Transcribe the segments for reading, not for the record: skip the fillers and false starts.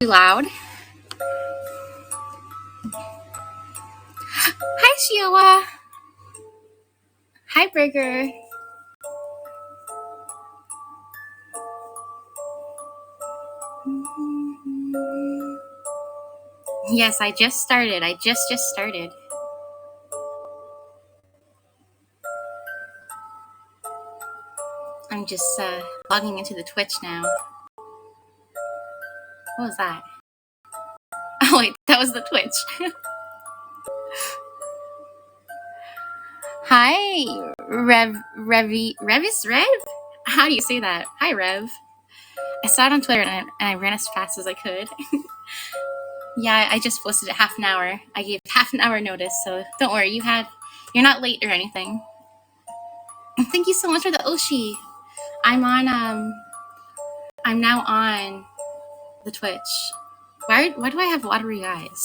Too loud. Hi, Shiowa. Hi, Burger. Yes, I just started. I just started. I'm just logging into the Twitch now. What was that? Oh, wait, that was the Twitch. Hi, Revis Rev? How do you say that? Hi, Rev. I saw it on Twitter and I ran as fast as I could. Yeah, I just posted it half an hour. I gave half an hour notice, so don't worry. You're not late or anything. Thank you so much for the Oshi. I'm now on the Twitch. Why do I have watery eyes?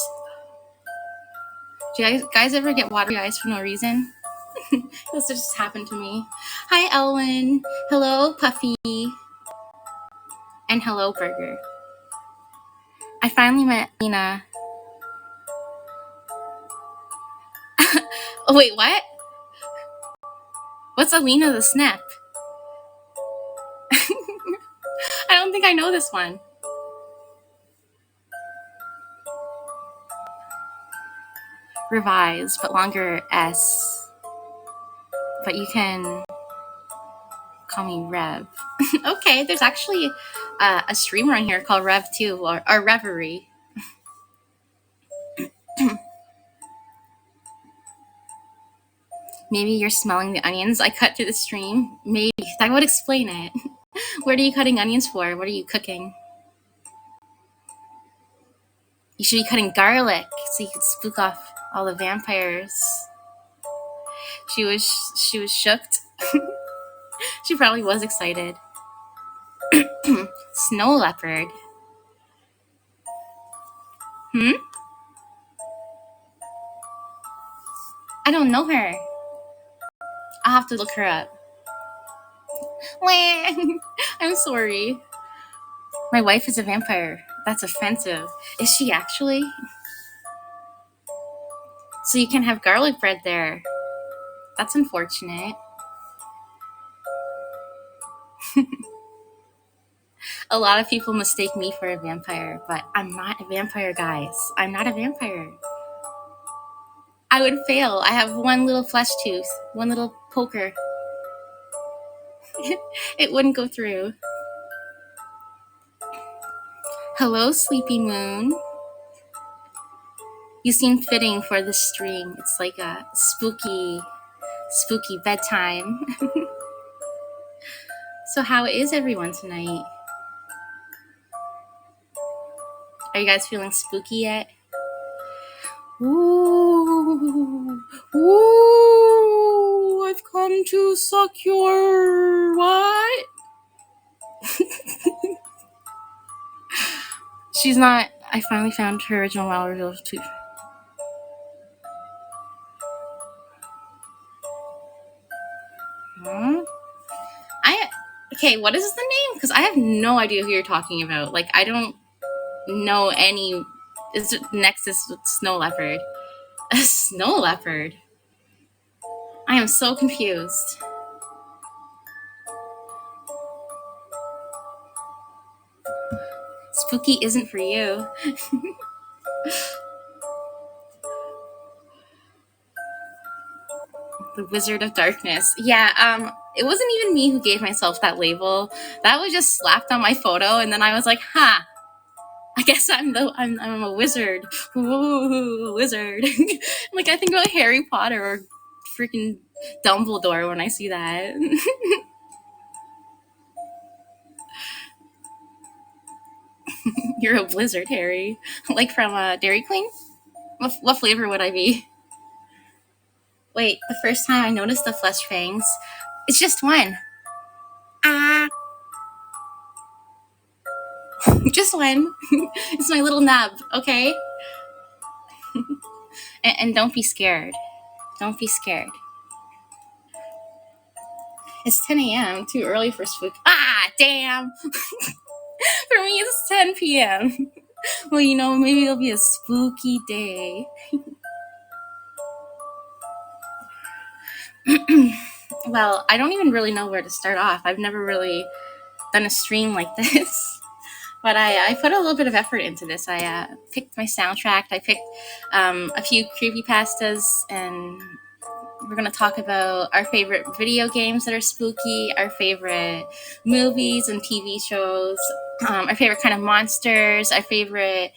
Do you guys ever get watery eyes for no reason? This just happened to me. Hi, Elwin. Hello, Puffy. And hello, Burger. I finally met Lena. Oh, wait, what? What's Alina the Snap? I don't think I know this one. Revised, but longer S. But you can call me Rev. Okay, there's actually a streamer on here called Rev too, or Reverie. Maybe you're smelling the onions I cut through the stream. Maybe. That would explain it. What are you cutting onions for? What are you cooking? You should be cutting garlic so you could spook off all the vampires. She was shooked. She probably was excited. Snow leopard. I don't know her. I'll have to look her up. I'm sorry. My wife is a vampire. That's offensive. Is she actually? So you can have garlic bread there. That's unfortunate. A lot of people mistake me for a vampire, but I'm not a vampire, guys. I'm not a vampire. I would fail. I have one little flesh tooth, one little poker. It wouldn't go through. Hello, Sleepy Moon. You seem fitting for this stream. It's like a spooky bedtime. So how is everyone tonight? Are you guys feeling spooky yet? Ooh, I've come to suck your what? She's not. I finally found her original WoW reveal too. Okay, what is the name? Because I have no idea who you're talking about. Like, I don't know any. Is it Nexas with Snow Leopard? A snow leopard? I am so confused. Spooky isn't for you. The Wizard of Darkness. Yeah, it wasn't even me who gave myself that label. That was just slapped on my photo, and then I was like, "Ha! I guess I'm a wizard. Ooh, wizard." Like, I think about Harry Potter or freaking Dumbledore when I see that. You're a blizzard, Harry. Like from Dairy Queen? What flavor would I be? Wait, the first time I noticed the flesh fangs, it's just one. Just one. It's my little nub, okay? And don't be scared. Don't be scared. It's 10 a.m. Too early for spook. Ah, damn. For me, it's 10 p.m. Well, maybe it'll be a spooky day. Well, I don't even really know where to start off. I've never really done a stream like this. But I put a little bit of effort into this. I picked my soundtrack. I picked a few creepypastas, and we're going to talk about our favorite video games that are spooky, our favorite movies and TV shows, our favorite kind of monsters, our favorite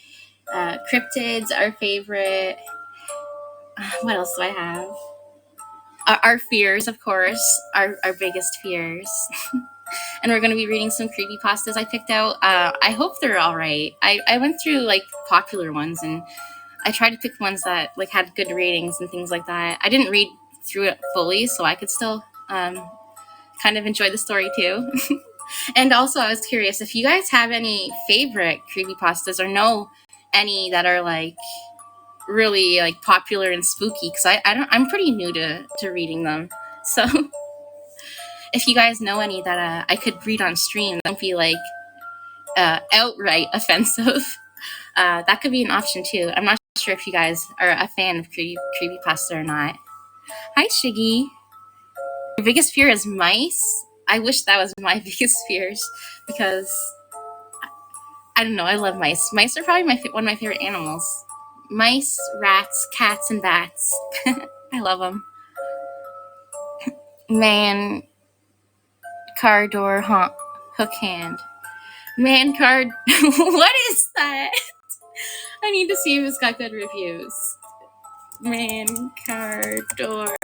cryptids, our favorite... what else do I have? Our fears, of course, our biggest fears. And we're going to be reading some creepypastas I picked out. I hope they're all right. I went through like popular ones, and I tried to pick ones that like had good ratings and things like that. I didn't read through it fully, so I could still kind of enjoy the story too. And also, I was curious if you guys have any favorite creepypastas or know any that are like really like popular and spooky, because I'm pretty new to reading them. So if you guys know any that I could read on stream that won't be like outright offensive, that could be an option too. I'm not sure if you guys are a fan of creepypasta or not. Hi, Shiggy. Your biggest fear is mice? I wish that was my biggest fears, because I don't know, I love mice. Mice are probably one of my favorite animals. Mice, rats, cats, and bats. I love them. Man, car door, hook hand. Man card. What is that? I need to see if it's got good reviews. Man card door.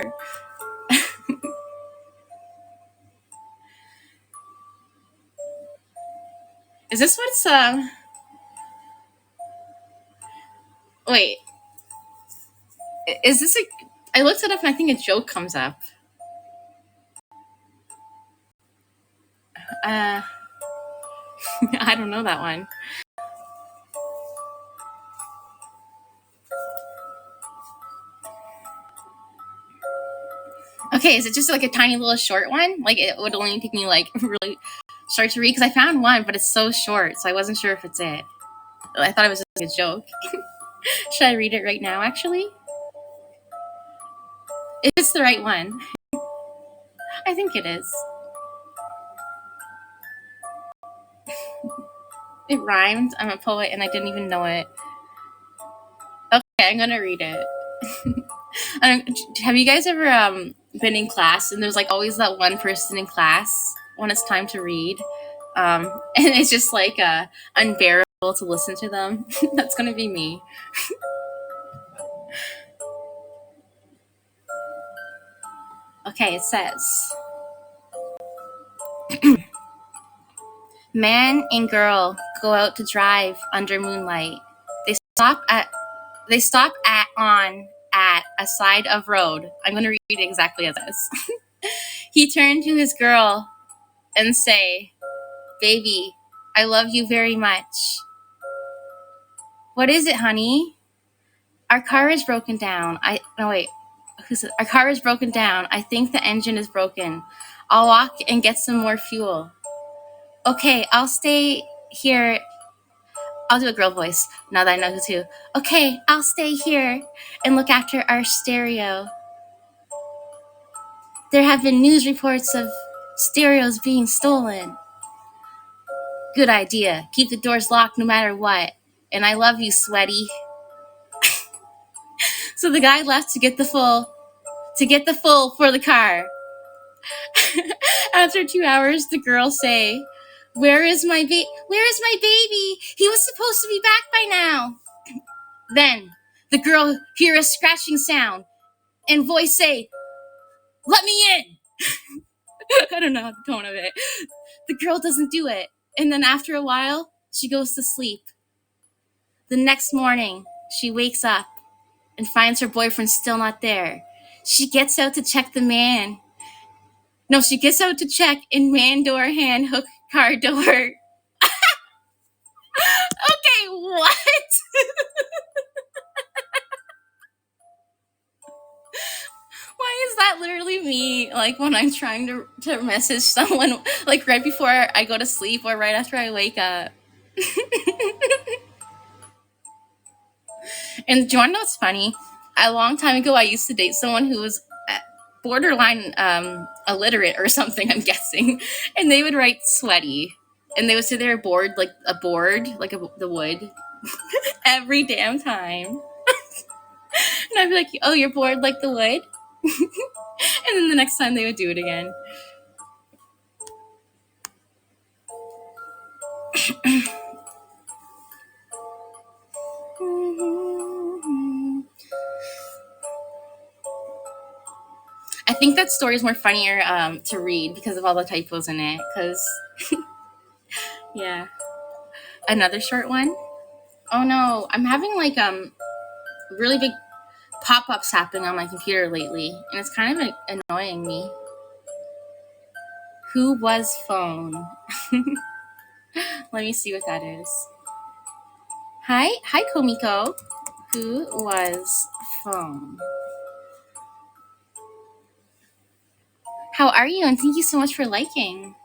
Is this what's wait. Is this I looked it up and I think a joke comes up. I don't know that one. Okay, is it just like a tiny little short one? Like it would only take me like really short to read, because I found one, but it's so short, so I wasn't sure if it's it. I thought it was just a joke. Should I read it right now, actually? If it's the right one. I think it is. It rhymed. I'm a poet and I didn't even know it. Okay, I'm gonna read it. Have you guys ever been in class and there's like always that one person in class when it's time to read, and it's just like unbearable to listen to them? That's gonna be me. Okay, it says, man and girl go out to drive under moonlight. They stop at a side of road. I'm going to read it exactly as this. He turned to his girl and say, baby, I love you very much. What is it, honey? Our car is broken down. Our car is broken down. I think the engine is broken. I'll walk and get some more fuel. Okay, I'll stay here. I'll do a girl voice now that I know who to. Okay, I'll stay here and look after our stereo. There have been news reports of stereos being stolen. Good idea. Keep the doors locked no matter what. And I love you, sweaty. So the guy left to get the full for the car. After 2 hours, the girls say, Where is my baby? He was supposed to be back by now. Then the girl hear a scratching sound and voice say, let me in. I don't know the tone of it. The girl doesn't do it. And then after a while, she goes to sleep. The next morning, she wakes up and finds her boyfriend still not there. She gets out to check in man door hand hook car door. Okay, what? Why is that literally me, like, when I'm trying to message someone, like, right before I go to sleep or right after I wake up? And do you want to know what's funny? A long time ago, I used to date someone who was borderline illiterate or something, I'm guessing. And they would write sweaty. And they would say they were bored, like a board, like the wood, every damn time. And I'd be like, oh, you're bored like the wood? And then the next time they would do it again. I think that story is more funnier to read because of all the typos in it. Because, yeah. Another short one. Oh no, I'm having like really big pop-ups happening on my computer lately, and it's kind of annoying me. Who was phone? Let me see what that is. Hi, Komiko. Who was phone? How are you? And thank you so much for liking.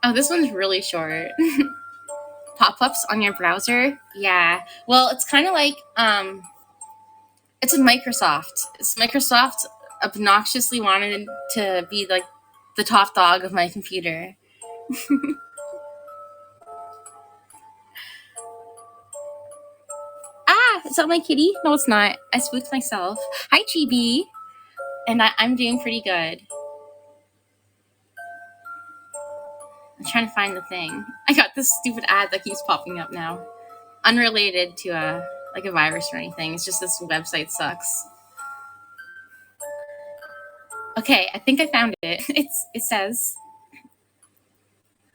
Oh, this one's really short. Pop-ups on your browser? Yeah. Well, it's kind of like it's a Microsoft. Microsoft obnoxiously wanted to be like the top dog of my computer. Is that my kitty? No, it's not. I spooked myself. Hi, Chibi. And I'm doing pretty good. I'm trying to find the thing. I got this stupid ad that keeps popping up now. Unrelated to like a virus or anything. It's just this website sucks. Okay, I think I found it. It says,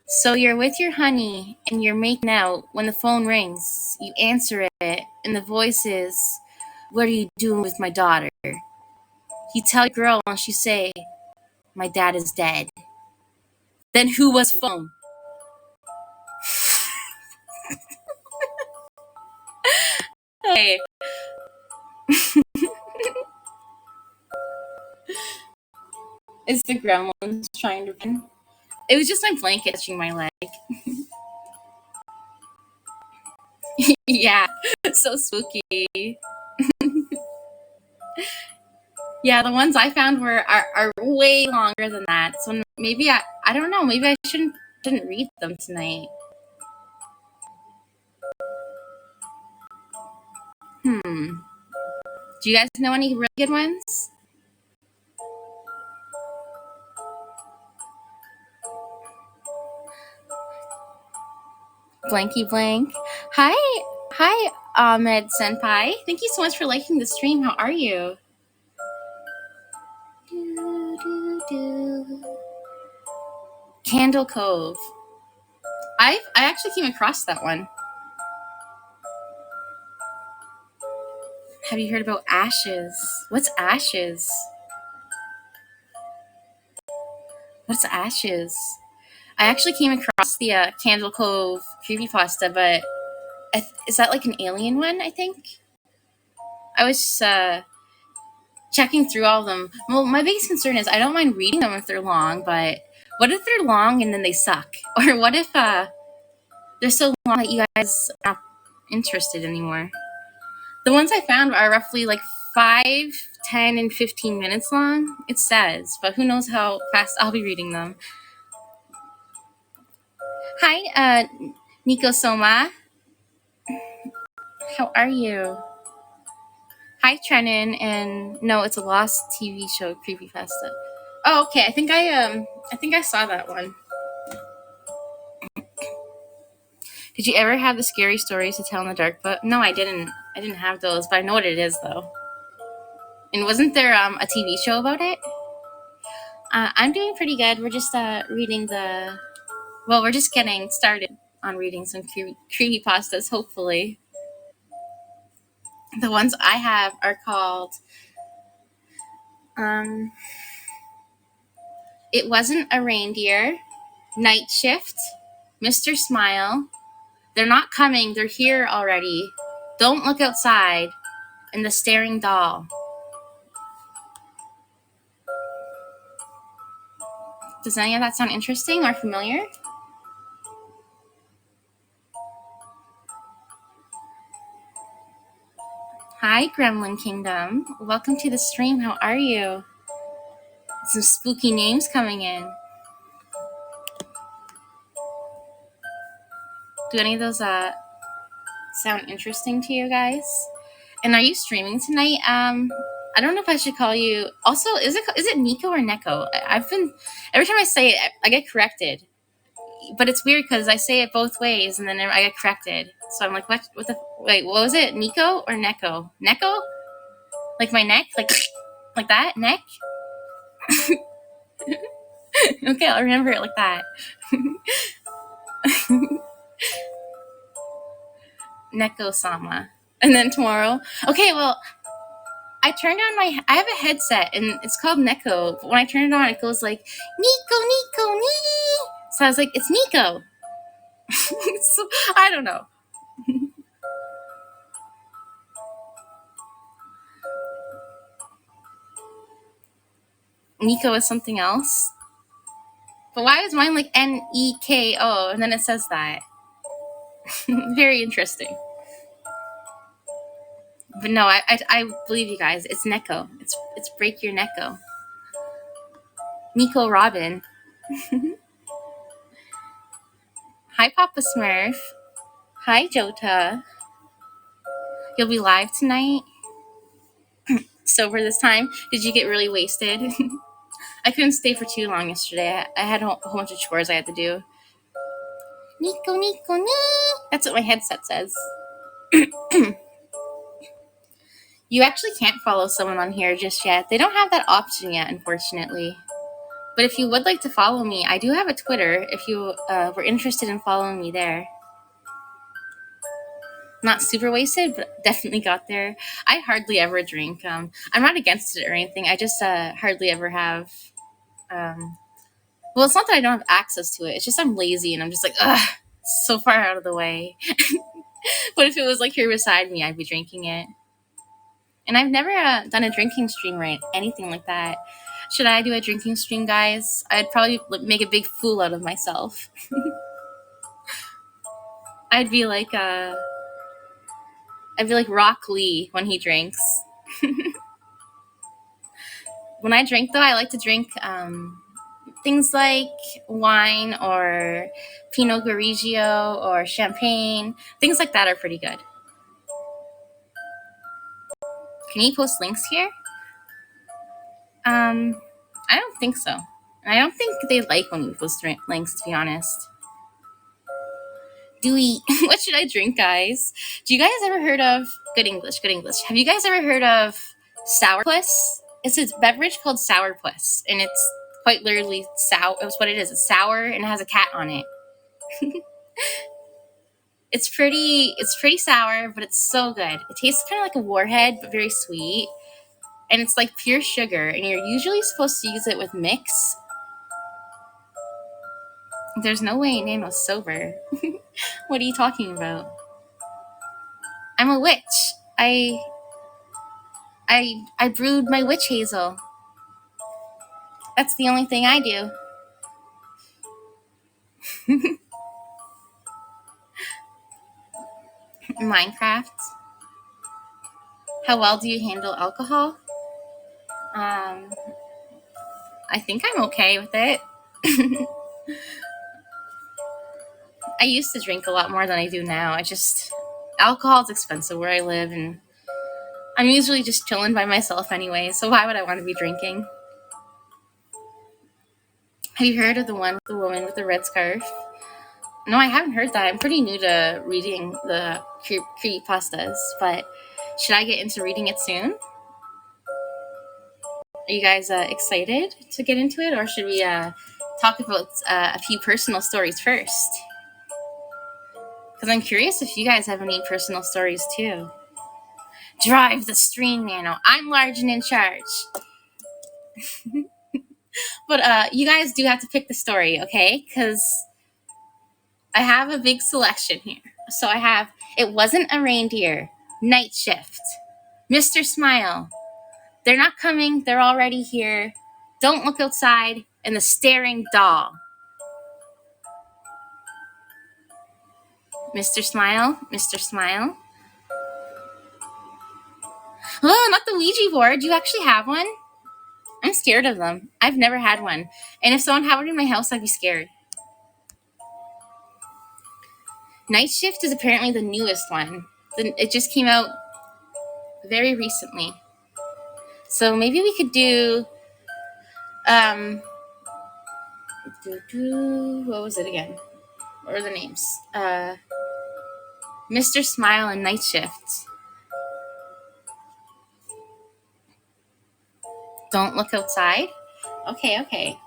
so you're with your honey and you're making out. When the phone rings, you answer it, and the voice is, what are you doing with my daughter? You tell your girl and she say, my dad is dead. Then who was phone? Okay. Is the gremlins trying to run? It was just my blanket touching my leg. Yeah, so spooky. Yeah, the ones I found are way longer than that. So maybe I don't know. Maybe I didn't read them tonight. Do you guys know any really good ones? Blanky blank. Hi, Ahmed Senpai. Thank you so much for liking the stream. How are you? Candle Cove. I actually came across that one. Have you heard about ashes? What's ashes? What's ashes? I actually came across the Candle Cove creepypasta, but is that like an alien one, I think? I was checking through all of them. Well, my biggest concern is I don't mind reading them if they're long, but what if they're long and then they suck? Or what if they're so long that you guys are not interested anymore? The ones I found are roughly like 5, 10, and 15 minutes long, it says, but who knows how fast I'll be reading them. Hi, Nico Soma. How are you? Hi, Trenin, and no, it's a lost TV show, creepypasta. Oh, okay. I think I saw that one. Did you ever have the scary stories to tell in the dark book? No, I didn't. I didn't have those, but I know what it is though. And wasn't there a TV show about it? I'm doing pretty good. We're just reading we're just getting started on reading some creepypastas, hopefully. The ones I have are called It Wasn't a Reindeer, Night Shift, Mr. Smile, They're Not Coming, They're Here Already, Don't Look Outside, and The Staring Doll. Does any of that sound interesting or familiar? Hi, Gremlin Kingdom. Welcome to the stream. How are you? Some spooky names coming in. Do any of those sound interesting to you guys? And are you streaming tonight? I don't know if I should call you. Also, is it Nico or Neko? I've been every time I say it, I get corrected. But it's weird because I say it both ways and then I get corrected. So I'm like, what the? Wait, what was it? Nico or Neko? Neko? Like my neck? Like that? Neck? Okay, I'll remember it like that. Neko-sama. And then tomorrow. Okay, well, I turned on I have a headset and it's called Neko. But when I turn it on, it goes like, Nico, nee. So I was like, it's Nico. So, I don't know. Nico is something else. But why is mine like Neko and then it says that? Very interesting. But no, I believe you guys. It's Neko. It's break your Neko. Nico Robin. Hi, Papa Smurf. Hi, Jota. You'll be live tonight? Sober this time? Did you get really wasted? I couldn't stay for too long yesterday. I had a whole bunch of chores I had to do. Nico, nee. That's what my headset says. You actually can't follow someone on here just yet. They don't have that option yet, unfortunately. But if you would like to follow me, I do have a Twitter if you were interested in following me there. Not super wasted, but definitely got there. I hardly ever drink. I'm not against it or anything. I just hardly ever have. Well, it's not that I don't have access to it. It's just I'm lazy and I'm just like, ugh, so far out of the way. But if it was like here beside me, I'd be drinking it. And I've never done a drinking stream or anything like that. Should I do a drinking stream, guys? I'd probably make a big fool out of myself. I'd be like Rock Lee when he drinks. When I drink, though, I like to drink things like wine or Pinot Grigio or champagne. Things like that are pretty good. Can you post links here? I don't think so. I don't think they like when we post links, to be honest. What should I drink, guys? Do you guys ever heard of good English? Have you guys ever heard of sourpuss? It's a beverage called sourpuss, and it's quite literally sour. It's what it is. It's sour and it has a cat on it. It's pretty sour, but it's so good. It tastes kind of like a warhead, but very sweet. And it's like pure sugar, and you're usually supposed to use it with mix. There's no way Nano's sober. What are you talking about? I'm a witch. I brewed my witch hazel. That's the only thing I do. Minecraft. How well do you handle alcohol? I think I'm okay with it. I used to drink a lot more than I do now. Alcohol's expensive where I live, and I'm usually just chilling by myself anyway, so why would I want to be drinking? Have you heard of the one with the woman with the red scarf? No, I haven't heard that. I'm pretty new to reading the creepypastas, but should I get into reading it soon? Are you guys excited to get into it, or should we talk about a few personal stories first? Because I'm curious if you guys have any personal stories too. Drive the stream, Nano. I'm large and in charge. But you guys do have to pick the story, okay? Because I have a big selection here. So I have It Wasn't a Reindeer, Night Shift, Mr. Smile, They're Not Coming, They're Already Here, Don't Look Outside, and the staring doll. Mr. Smile, Mr. Smile. Oh, not the Ouija board. Do you actually have one? I'm scared of them. I've never had one. And if someone had one in my house, I'd be scared. Night Shift is apparently the newest one. It just came out very recently. So maybe we could do, what was it again? What were the names? Mr. Smile and Night Shift. Don't look outside. Okay.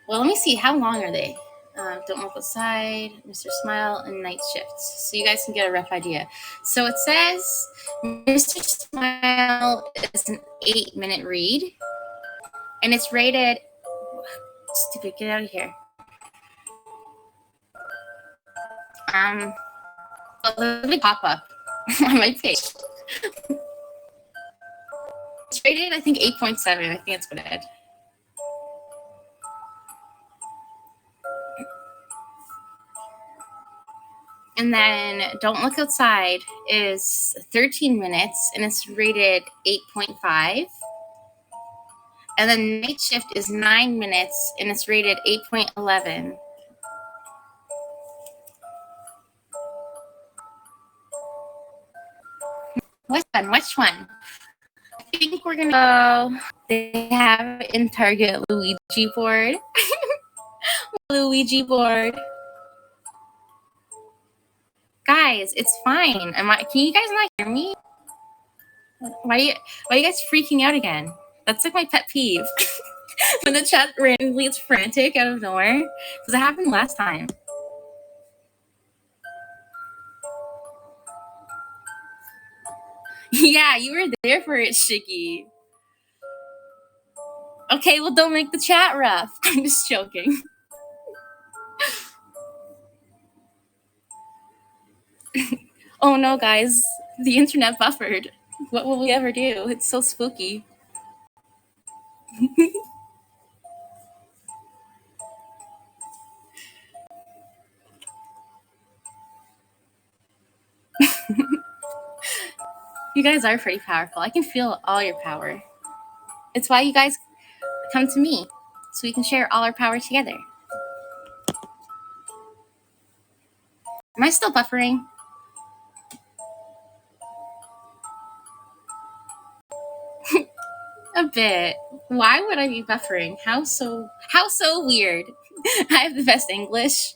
Well, let me see. How long are they? Don't look outside, Mr. Smile, and Night Shifts. So you guys can get a rough idea. So it says Mr. Smile is an 8-minute read, and it's rated. Stupid, get out of here. There's a big pop up on my page. It's rated, I think, 8.7. I think that's what it is. And then Don't Look Outside is 13 minutes, and it's rated 8.5. And then Night Shift is 9 minutes, and it's rated 8.11. Which one? I think we're going to go. They have in Target Luigi board. Luigi board. Guys, it's fine. Can you guys not hear me? Why are you guys freaking out again? That's like my pet peeve. When the chat randomly gets frantic out of nowhere. Because it happened last time. Yeah, you were there for it, Shiggy. Okay, well, don't make the chat rough. I'm just joking. Oh no, guys. The internet buffered. What will we ever do? It's so spooky. You guys are pretty powerful. I can feel all your power. It's why you guys come to me, so we can share all our power together. Am I still buffering? A bit. Why would I be buffering? How so weird? I have the best English.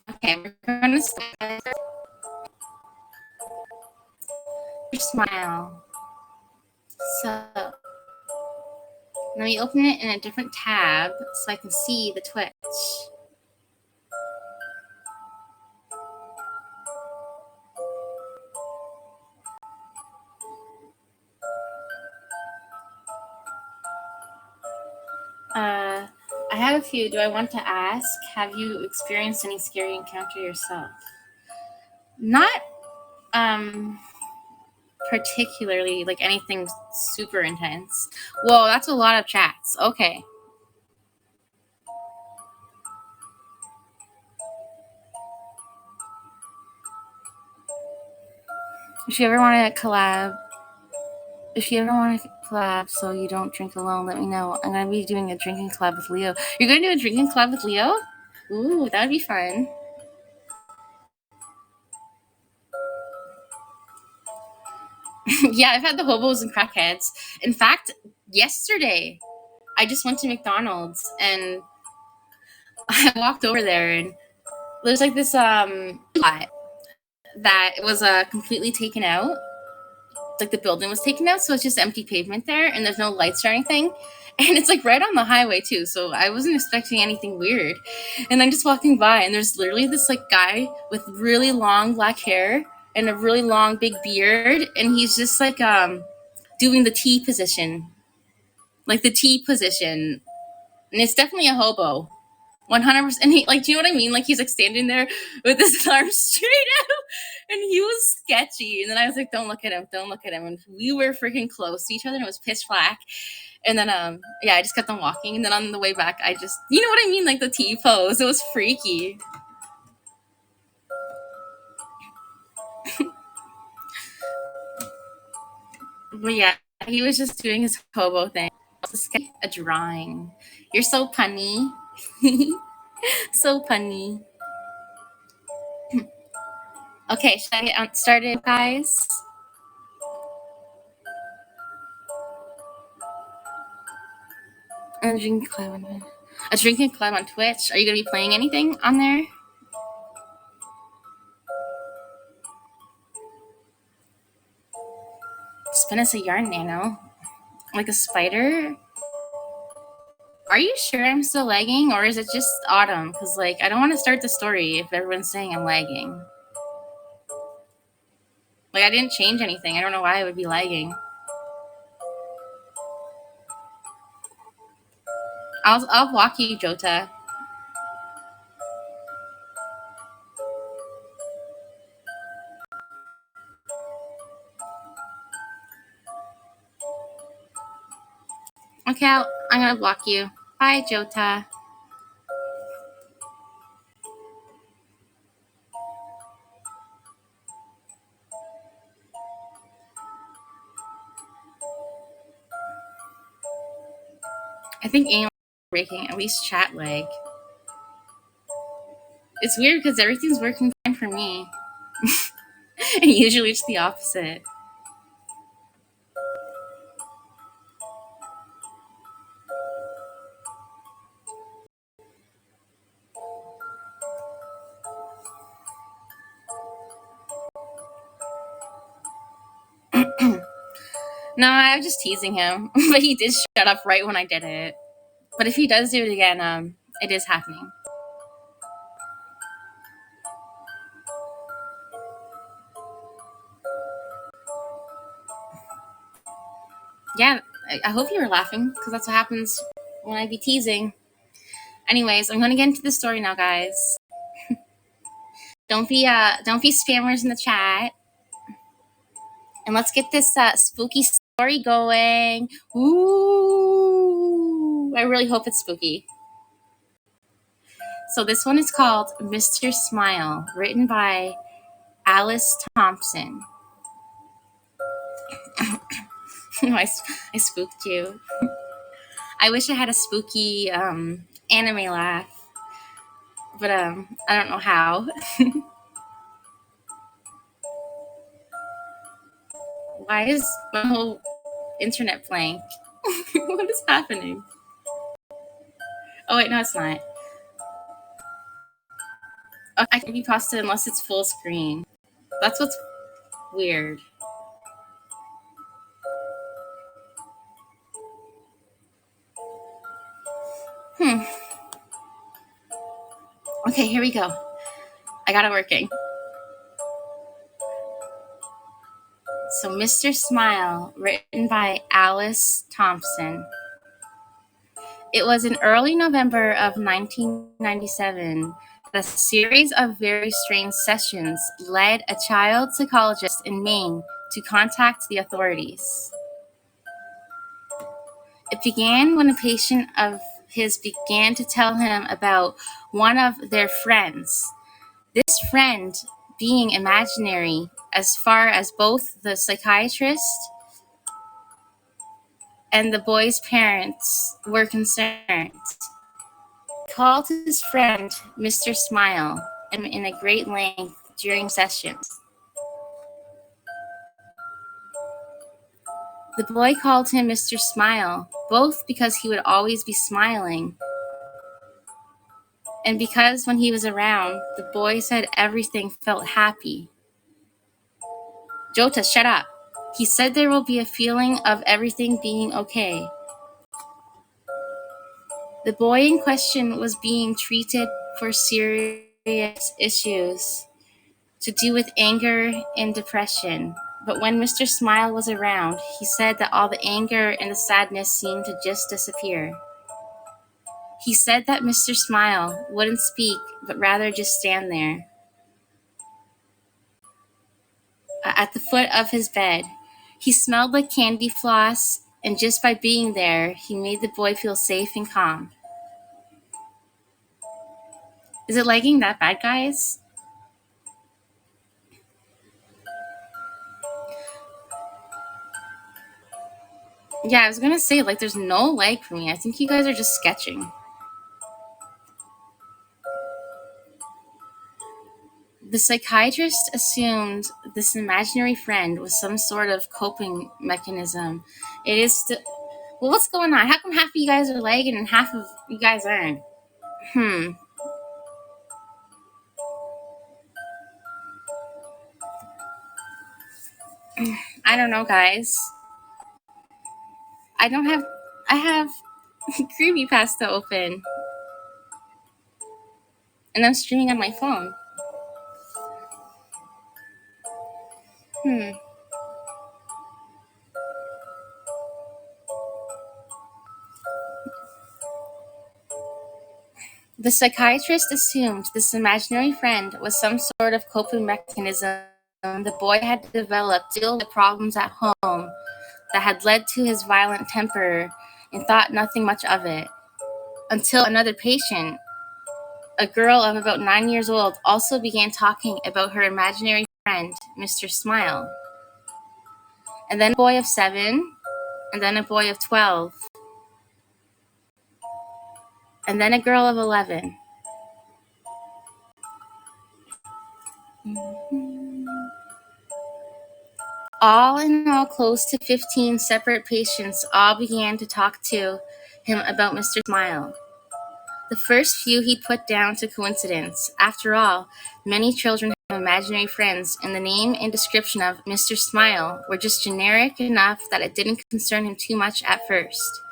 Okay, we're gonna start. Your smile. So let me open it in a different tab so I can see the Twitch. I have a few. Do I want to ask? Have you experienced any scary encounter yourself? Not particularly, like anything super intense. Whoa, that's a lot of chats. Okay. If you ever want to collab, so you don't drink alone, let me know. I'm going to be doing a drinking collab with Leo. You're going to do a drinking collab with Leo? Ooh, that would be fun. Yeah, I've had the hobos and crackheads. In fact, yesterday, I just went to McDonald's and I walked over there and there's like this lot that was completely taken out. Like the building was taken out, so it's just empty pavement there and there's no lights or anything. And it's like right on the highway too, so I wasn't expecting anything weird. And I'm just walking by and there's literally this like guy with really long black hair and a really long big beard, and he's just like doing the T position. Like the T position. And it's definitely a hobo. 100%. And he, like, do you know what I mean? Like, he's like standing there with his arms straight out, and he was sketchy. And then I was like, don't look at him, don't look at him. And we were freaking close to each other, and it was pitch black. And then, yeah, I just kept on walking. And then on the way back, I just, you know what I mean? Like the T pose. It was freaky. But yeah, he was just doing his hobo thing. A drawing. You're so punny. So punny. Okay, should I get started, guys? A drinking club on Twitch. Are you gonna be playing anything on there? Spin us a yarn, Nano. Like a spider? Are you sure I'm still lagging, or is it just autumn? Because, like, I don't want to start the story if everyone's saying I'm lagging. Like, I didn't change anything. I don't know why I would be lagging. I'll block you, Jota. Okay, I'm gonna block you. Bye, Jota. I think anyone's breaking at least chat lag. It's weird because everything's working fine for me. And usually it's the opposite. No, I was just teasing him. But he did shut up right when I did it. But if he does do it again, it is happening. Yeah, I hope you were laughing, because that's what happens when I be teasing. Anyways, I'm gonna get into the story now, guys. Don't be spammers in the chat. And let's get this spooky story going. Ooh, I really hope it's spooky. So this one is called Mr. Smile, written by Alice Thompson. I spooked you. I wish I had a spooky anime laugh, but I don't know how. Why is my whole internet blank? What is happening? Oh wait, no, it's not. Okay, I can be posted unless it's full screen. That's what's weird. Okay, here we go. I got it working. So, Mr. Smile, written by Alice Thompson. It was in early November of 1997 that a series of very strange sessions led a child psychologist in Maine to contact the authorities. It began when a patient of his began to tell him about one of their friends. This friend being imaginary as far as both the psychiatrist and the boy's parents were concerned. He called his friend Mr. Smile in a great length during sessions. The boy called him Mr. Smile, both because he would always be smiling, and because when he was around, the boy said everything felt happy. Jota, shut up. He said there will be a feeling of everything being okay. The boy in question was being treated for serious issues to do with anger and depression. But when Mr. Smile was around, he said that all the anger and the sadness seemed to just disappear. He said that Mr. Smile wouldn't speak, but rather just stand there at the foot of his bed. He smelled like candy floss, and just by being there, he made the boy feel safe and calm. Is it lagging that bad, guys? Yeah, I was gonna say, like, there's no lag for me. I think you guys are just sketching. The psychiatrist assumed this imaginary friend was some sort of coping mechanism. It is still. Well, what's going on? How come half of you guys are lagging and half of you guys aren't? I don't know, guys. I don't have. I have creepypasta open, and I'm streaming on my phone. The psychiatrist assumed this imaginary friend was some sort of coping mechanism the boy had developed to deal with problems at home that had led to his violent temper, and thought nothing much of it. Until another patient, a girl of about 9 years old, also began talking about her imaginary friend, Mr. Smile. And then a boy of 7, and then a boy of 12, and then a girl of 11. All in all, close to 15 separate patients all began to talk to him about Mr. Smile. The first few he put down to coincidence. After all, many children have imaginary friends, and the name and description of Mr. Smile were just generic enough that it didn't concern him too much at first.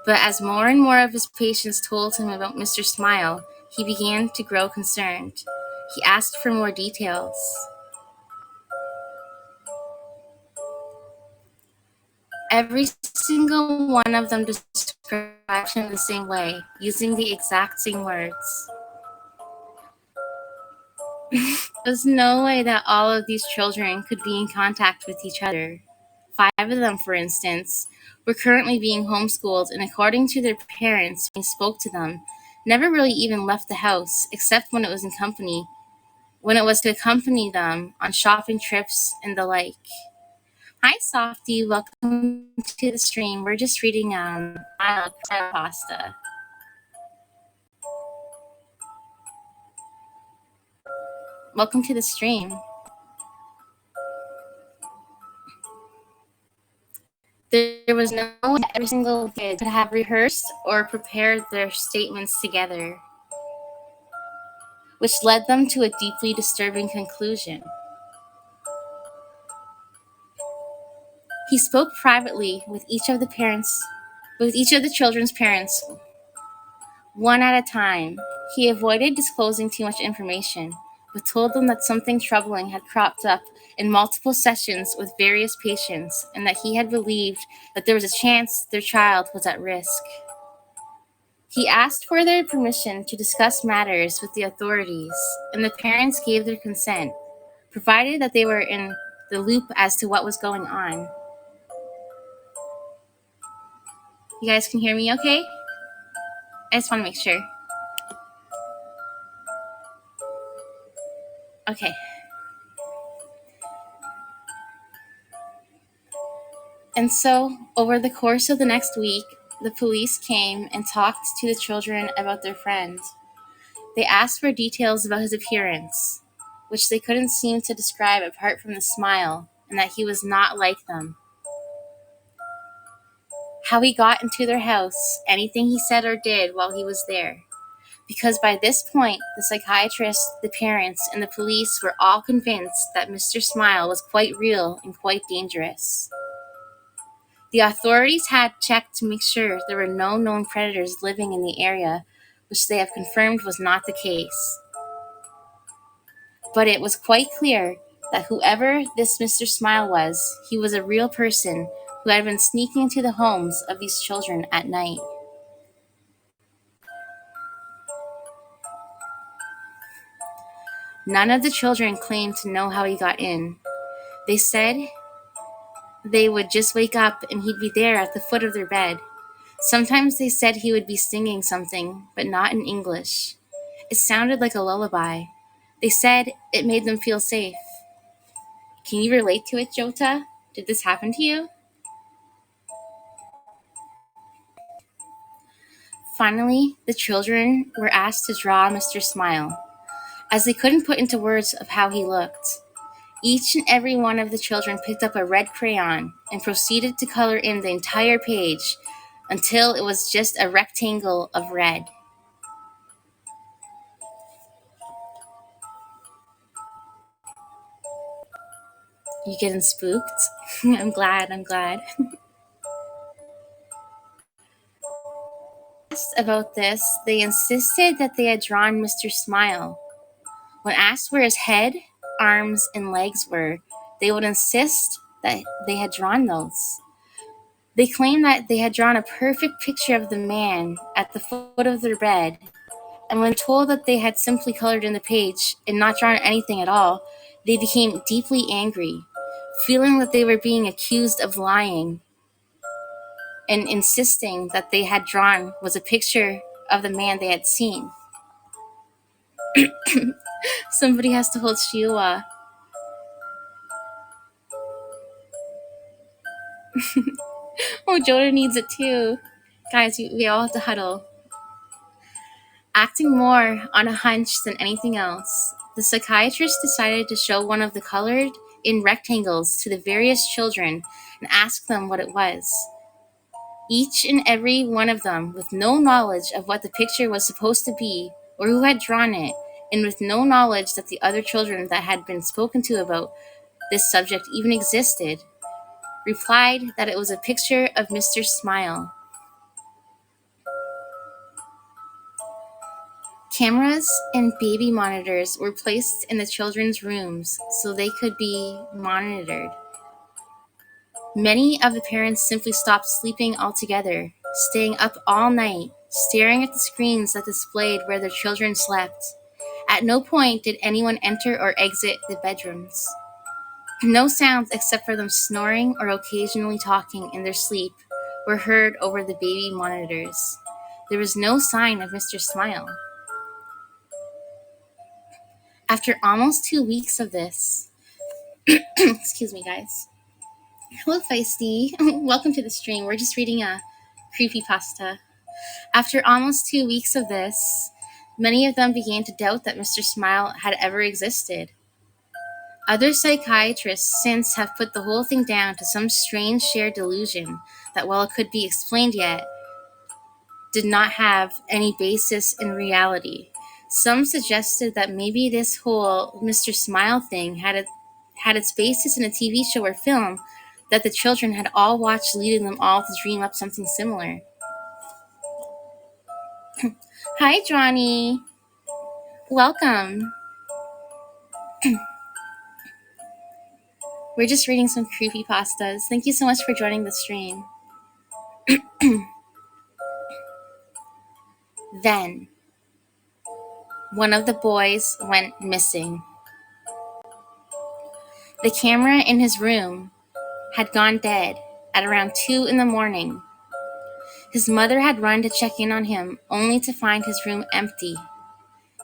But as more and more of his patients told him about Mr. Smile, he began to grow concerned. He asked for more details. Every single one of them described him the same way, using the exact same words. There's no way that all of these children could be in contact with each other. 5 of them, for instance, were currently being homeschooled, and according to their parents, when we spoke to them, never really even left the house, except when it was to accompany them on shopping trips and the like. Hi, Softy. Welcome to the stream. We're just reading pasta. Welcome to the stream. There was no way every single kid could have rehearsed or prepared their statements together, which led them to a deeply disturbing conclusion. He spoke privately with each of the children's parents, one at a time. He avoided disclosing too much information, but told them that something troubling had cropped up in multiple sessions with various patients, and that he had believed that there was a chance their child was at risk. He asked for their permission to discuss matters with the authorities, and the parents gave their consent, provided that they were in the loop as to what was going on. You guys can hear me okay? I just want to make sure. Okay. And so, over the course of the next week, the police came and talked to the children about their friend. They asked for details about his appearance, which they couldn't seem to describe apart from the smile, and that he was not like them. How he got into their house, anything he said or did while he was there. Because by this point, the psychiatrist, the parents, and the police were all convinced that Mr. Smile was quite real and quite dangerous. The authorities had checked to make sure there were no known predators living in the area, which they have confirmed was not the case. But it was quite clear that whoever this Mr. Smile was, he was a real person who had been sneaking into the homes of these children at night. None of the children claimed to know how he got in. They said they would just wake up and he'd be there at the foot of their bed. Sometimes they said he would be singing something, but not in English. It sounded like a lullaby. They said it made them feel safe. Can you relate to it, Jota? Did this happen to you? Finally, the children were asked to draw Mr. Smile, as they couldn't put into words of how he looked. Each and every one of the children picked up a red crayon and proceeded to color in the entire page until it was just a rectangle of red. You getting spooked? I'm glad. Asked about this, they insisted that they had drawn Mr. Smile. When asked where his head, arms, and legs were, they would insist that they had drawn those. They claimed that they had drawn a perfect picture of the man at the foot of their bed, and when told that they had simply colored in the page and not drawn anything at all, they became deeply angry, feeling that they were being accused of lying and insisting that they had drawn was a picture of the man they had seen. Somebody has to hold Shiwa. Oh, Joda needs it too. Guys, we all have to huddle. Acting more on a hunch than anything else, the psychiatrist decided to show one of the colored in rectangles to the various children and ask them what it was. Each and every one of them, with no knowledge of what the picture was supposed to be or who had drawn it, and with no knowledge that the other children that had been spoken to about this subject even existed, replied that it was a picture of Mr. Smile. Cameras and baby monitors were placed in the children's rooms so they could be monitored. Many of the parents simply stopped sleeping altogether, staying up all night, staring at the screens that displayed where their children slept. At no point did anyone enter or exit the bedrooms. No sounds except for them snoring or occasionally talking in their sleep were heard over the baby monitors. There was no sign of Mr. Smile. After almost 2 weeks of this, excuse me, guys. Hello, Feisty. Welcome to the stream. We're just reading a creepypasta. After almost 2 weeks of this, many of them began to doubt that Mr. Smile had ever existed. Other psychiatrists since have put the whole thing down to some strange shared delusion that, while it could be explained yet, did not have any basis in reality. Some suggested that maybe this whole Mr. Smile thing had its basis in a TV show or film that the children had all watched, leading them all to dream up something similar. Hi, Johnny. Welcome. We're just reading some creepypastas. Thank you so much for joining the stream. Then, one of the boys went missing. The camera in his room had gone dead at around 2 a.m. His mother had run to check in on him, only to find his room empty.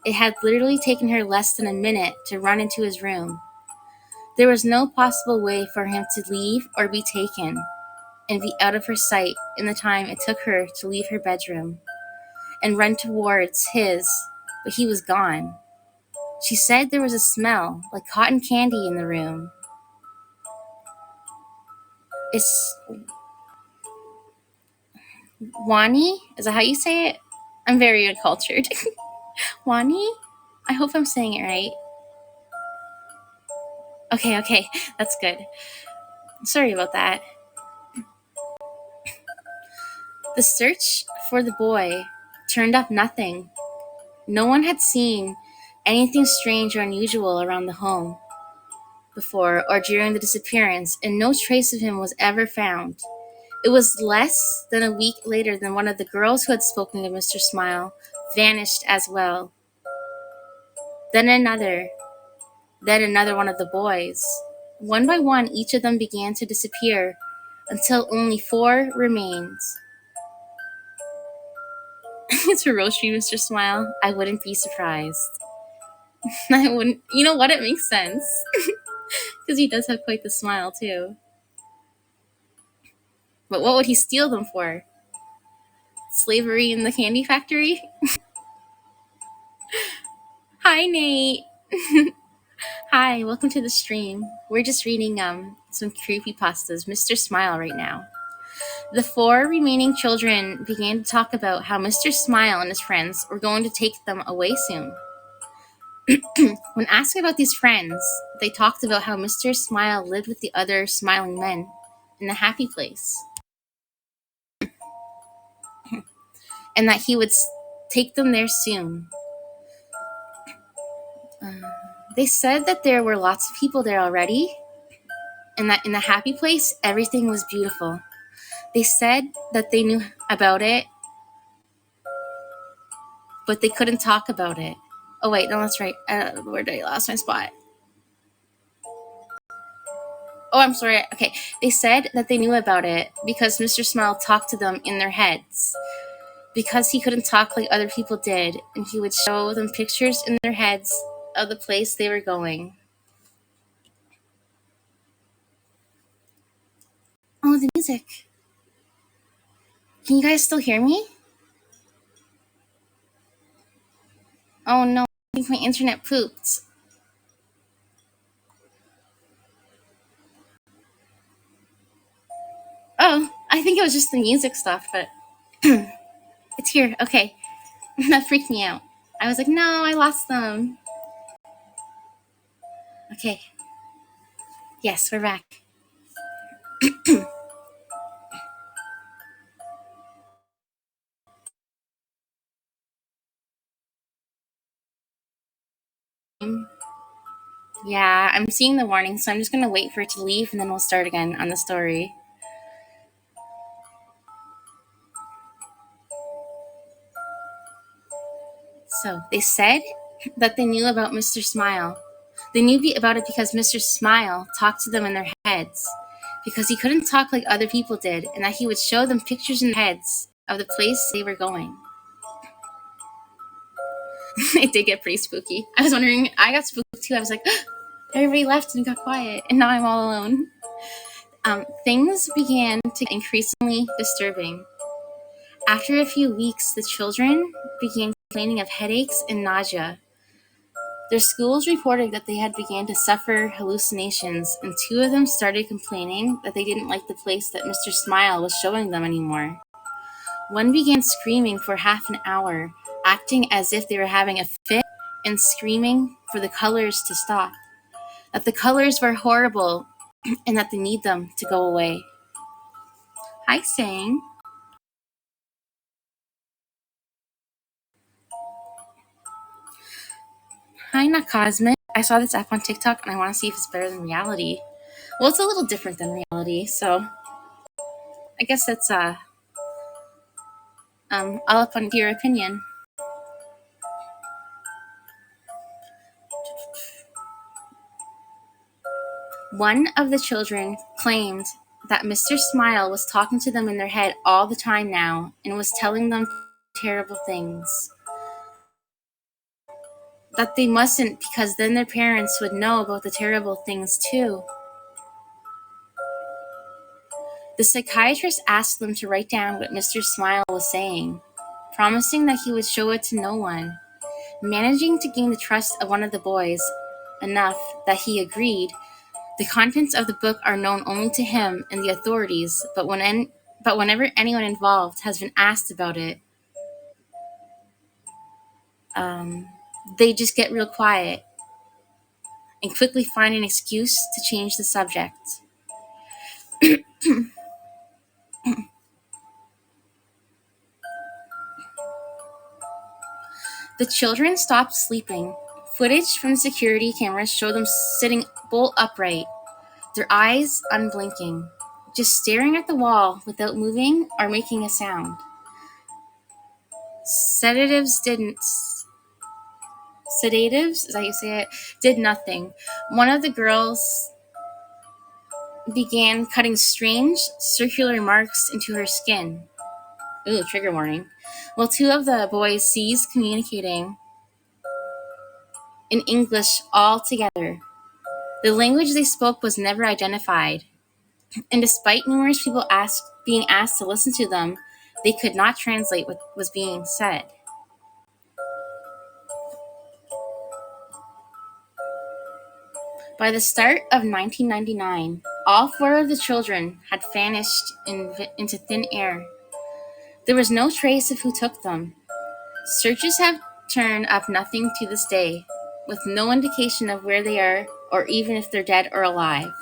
It had literally taken her less than a minute to run into his room. There was no possible way for him to leave or be taken and be out of her sight in the time it took her to leave her bedroom and run towards his, but he was gone. She said there was a smell like cotton candy in the room. It's Wani? Is that how you say it? I'm very uncultured. Wani? I hope I'm saying it right. Okay, that's good. Sorry about that. The search for the boy turned up nothing. No one had seen anything strange or unusual around the home before or during the disappearance, and no trace of him was ever found. It was less than a week later than one of the girls who had spoken to Mr. Smile vanished as well. Then another, then another one of the boys. One by one, each of them began to disappear until only 4 remained. To roast you, Mr. Smile, I wouldn't be surprised. I wouldn't. You know what? It makes sense. Because he does have quite the smile, too. But what would he steal them for? Slavery in the candy factory? Hi, Nate. Hi, welcome to the stream. We're just reading some creepypastas, Mr. Smile, right now. The 4 remaining children began to talk about how Mr. Smile and his friends were going to take them away soon. When asked about these friends, they talked about how Mr. Smile lived with the other smiling men in the happy place, and that he would take them there soon. They said that there were lots of people there already, and that in the happy place, everything was beautiful. They said that they knew about it, but they couldn't talk about it. Oh, wait, no, that's right. Where did I lost my spot? Oh, I'm sorry. Okay, they said that they knew about it because Mr. Smile talked to them in their heads. Because he couldn't talk like other people did, and he would show them pictures in their heads of the place they were going. Oh, the music. Can you guys still hear me? Oh no, I think my internet pooped. Oh, I think it was just the music stuff, but it's here. Okay. That freaked me out. I was like, no, I lost them. Okay. Yes, we're back. Yeah, I'm seeing the warning, so I'm just going to wait for it to leave, and then we'll start again on the story. So, they said that they knew about Mr. Smile. They knew about it because Mr. Smile talked to them in their heads, because he couldn't talk like other people did, and that he would show them pictures in their heads of the place they were going. It did get pretty spooky. I was wondering, I got spooked too. I was like, everybody left and got quiet, and now I'm all alone. Things began to get increasingly disturbing. After a few weeks, the children began complaining of headaches and nausea. Their schools reported that they had begun to suffer hallucinations, and 2 of them started complaining that they didn't like the place that Mr. Smile was showing them anymore. One began screaming for half an hour, acting as if they were having a fit and screaming for the colors to stop, that the colors were horrible and that they need them to go away. Hi, Sang. Hi, Nakazma. I saw this app on TikTok and I want to see if it's better than reality. Well, it's a little different than reality, so I guess that's all up on your opinion. One of the children claimed that Mr. Smile was talking to them in their head all the time now and was telling them terrible things. That they mustn't, because then their parents would know about the terrible things too. The psychiatrist asked them to write down what Mr. Smile was saying, promising that he would show it to no one. Managing to gain the trust of one of the boys enough that he agreed, the contents of the book are known only to him and the authorities, but whenever anyone involved has been asked about it, they just get real quiet and quickly find an excuse to change the subject. The children stopped sleeping. Footage from the security cameras showed them sitting bolt upright, their eyes unblinking, just staring at the wall without moving or making a sound. Sedatives sedatives, is that how you say it, did nothing. One of the girls began cutting strange circular marks into her skin. Ooh, trigger warning. While two of the boys ceased communicating in English altogether. The language they spoke was never identified, and despite numerous people being asked to listen to them, they could not translate what was being said. By the start of 1999, all four of the children had vanished into thin air. There was no trace of who took them. Searches have turned up nothing to this day, with no indication of where they are or even if they're dead or alive.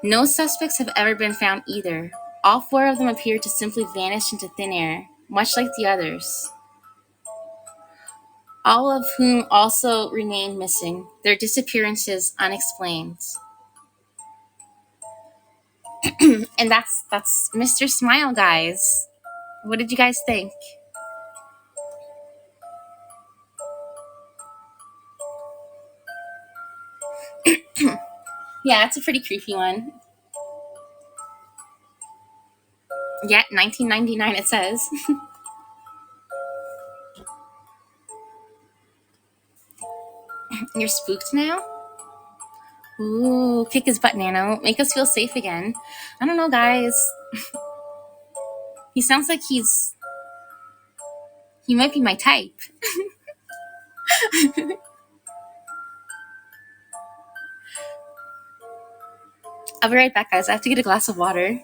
No suspects have ever been found either. All four of them appear to simply vanish into thin air, much like the others, all of whom also remain missing, their disappearances unexplained. And that's Mr. Smile, guys. What did you guys think? Yeah, it's a pretty creepy one. Yeah, 1999 it says. You're spooked now? Ooh, kick his butt, Nano. Make us feel safe again. I don't know, guys. He sounds like he might be my type. I'll be right back, guys. I have to get a glass of water.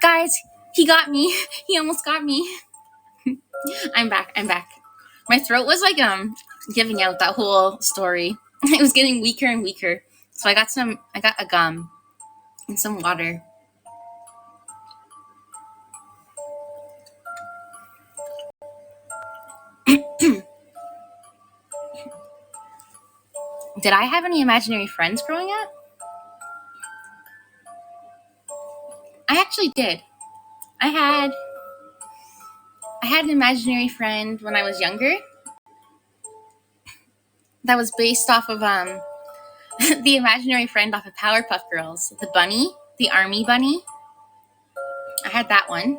Guys, he got me. He almost got me. I'm back. My throat was like giving out that whole story. It was getting weaker and weaker. So I got a gum and some water. Did I have any imaginary friends growing up? I actually did. I had an imaginary friend when I was younger that was based off of the imaginary friend off of Powerpuff Girls. The bunny, the army bunny. I had that one.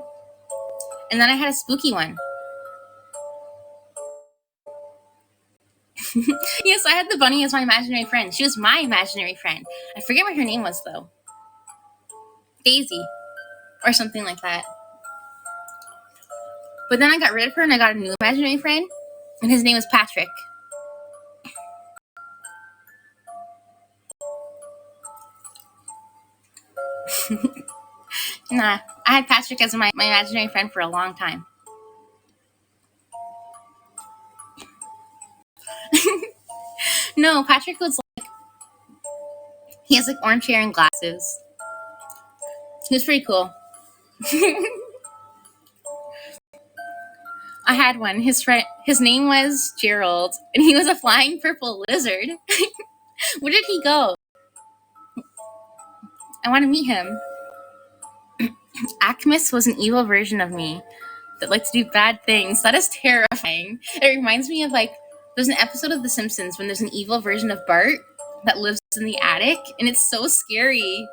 And then I had a spooky one. Yes, I had the bunny as my imaginary friend. She was my imaginary friend. I forget what her name was, though. Daisy. Or something like that. But then I got rid of her and I got a new imaginary friend. And his name was Patrick. Nah, I had Patrick as my imaginary friend for a long time. No, Patrick was like, he has like orange hair and glasses. He was pretty cool. I had one. His name was Gerald, and he was a flying purple lizard. Where did he go? I want to meet him. Acmus was an evil version of me that liked to do bad things. That is terrifying. It reminds me of like, there's an episode of The Simpsons when there's an evil version of Bart that lives in the attic, and it's so scary.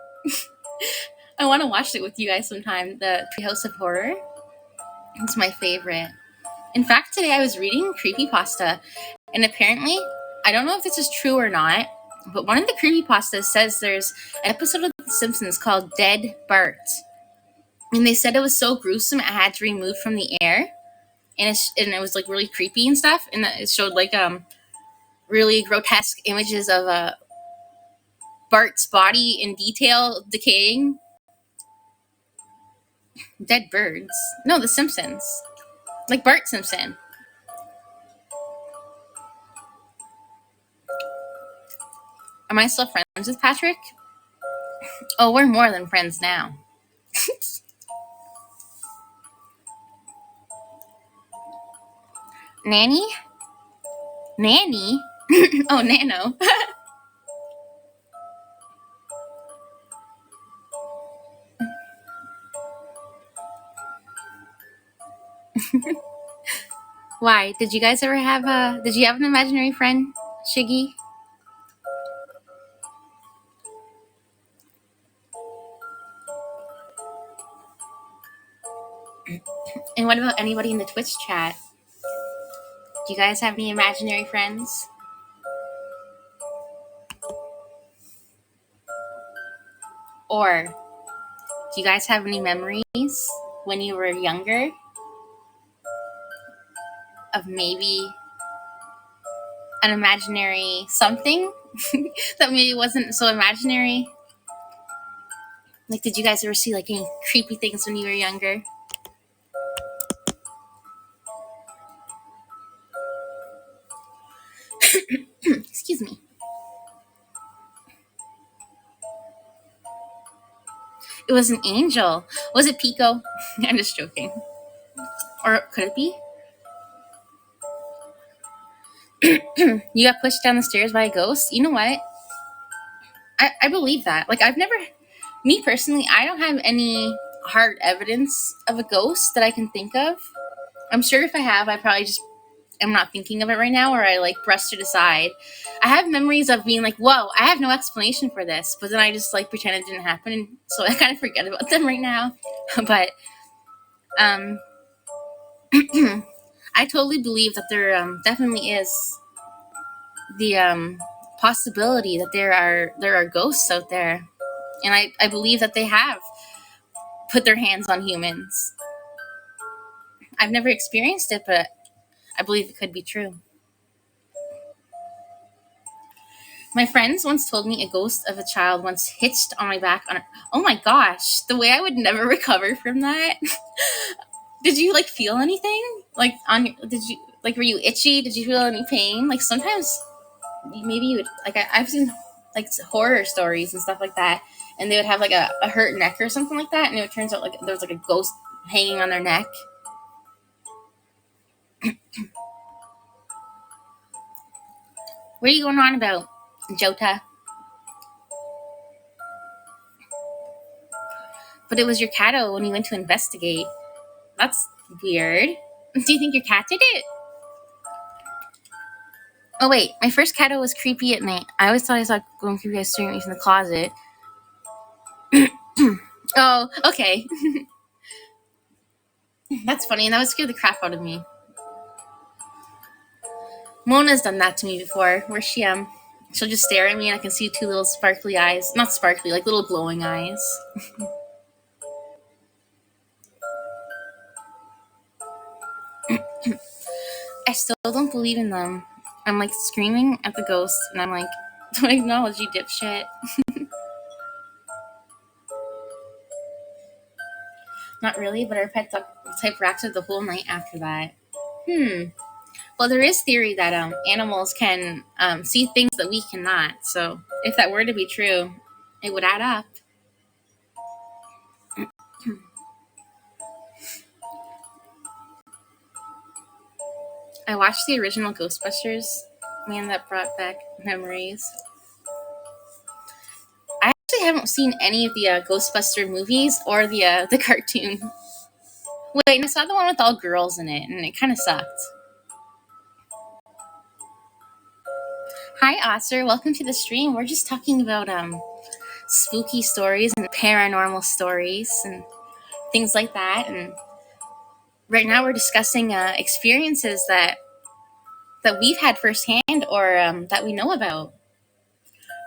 I want to watch it with you guys sometime. The Treehouse of Horror. It's my favorite. In fact, today I was reading creepypasta, and apparently, I don't know if this is true or not, but one of the creepypastas says there's an episode of The Simpsons called Dead Bart. And they said it was so gruesome it had to be removed from the air. And it was like really creepy and stuff. And it showed like really grotesque images of Bart's body in detail decaying. Dead birds. No, The Simpsons. Like Bart Simpson. Am I still friends with Patrick? Oh, we're more than friends now. Nanny? Nanny? Oh, Nano. Why? Did you guys ever have a? Did you have an imaginary friend, Shiggy? And what about anybody in the Twitch chat? Do you guys have any imaginary friends? Or do you guys have any memories when you were younger of maybe an imaginary something that maybe wasn't so imaginary? Like, did you guys ever see like any creepy things when you were younger? Excuse me. It was an angel. Was it Pico? I'm just joking. Or could it be? You got pushed down the stairs by a ghost? You know what? I believe that. Like, I've never, me personally, I don't have any hard evidence of a ghost that I can think of. I'm sure if I have, I probably just am not thinking of it right now, or I like brushed it aside. I have memories of being like, whoa, I have no explanation for this, but then I just like pretend it didn't happen, and so I kind of forget about them right now. But um I totally believe that there definitely is the possibility that there are ghosts out there, and I believe that they have put their hands on humans. I've never experienced it, but I believe it could be true. My friends once told me a ghost of a child once hitched on my back on a, oh my gosh, the way I would never recover from that. Did you like feel anything? Like on your, did you like were you itchy? Did you feel any pain? Like sometimes maybe you would like I've seen like horror stories and stuff like that, and they would have like a hurt neck or something like that, and it turns out like there was like a ghost hanging on their neck. What are you going on about, Jota? But it was your catto when you went to investigate. That's weird. Do you think your cat did it? Oh wait, my first catto was creepy at night. I always thought I saw going creepy guys staring at me from the closet. Oh, okay. That's funny, and that would scare the crap out of me. Mona's done that to me before, where she'll just stare at me and I can see two little sparkly eyes. Not sparkly, like little glowing eyes. I still don't believe in them. I'm like screaming at the ghost, and I'm like, don't acknowledge, you dipshit. Not really, but our pet dog type reacted the whole night after that. Well, there is theory that animals can see things that we cannot. So if that were to be true, it would add up. I watched the original Ghostbusters. Man, that brought back memories. I actually haven't seen any of the Ghostbuster movies or the cartoon. Wait, I saw the one with all girls in it, and it kind of sucked. Hi, Oscar. Welcome to the stream. We're just talking about spooky stories and paranormal stories and things like that. And right now, we're discussing experiences that we've had firsthand or that we know about.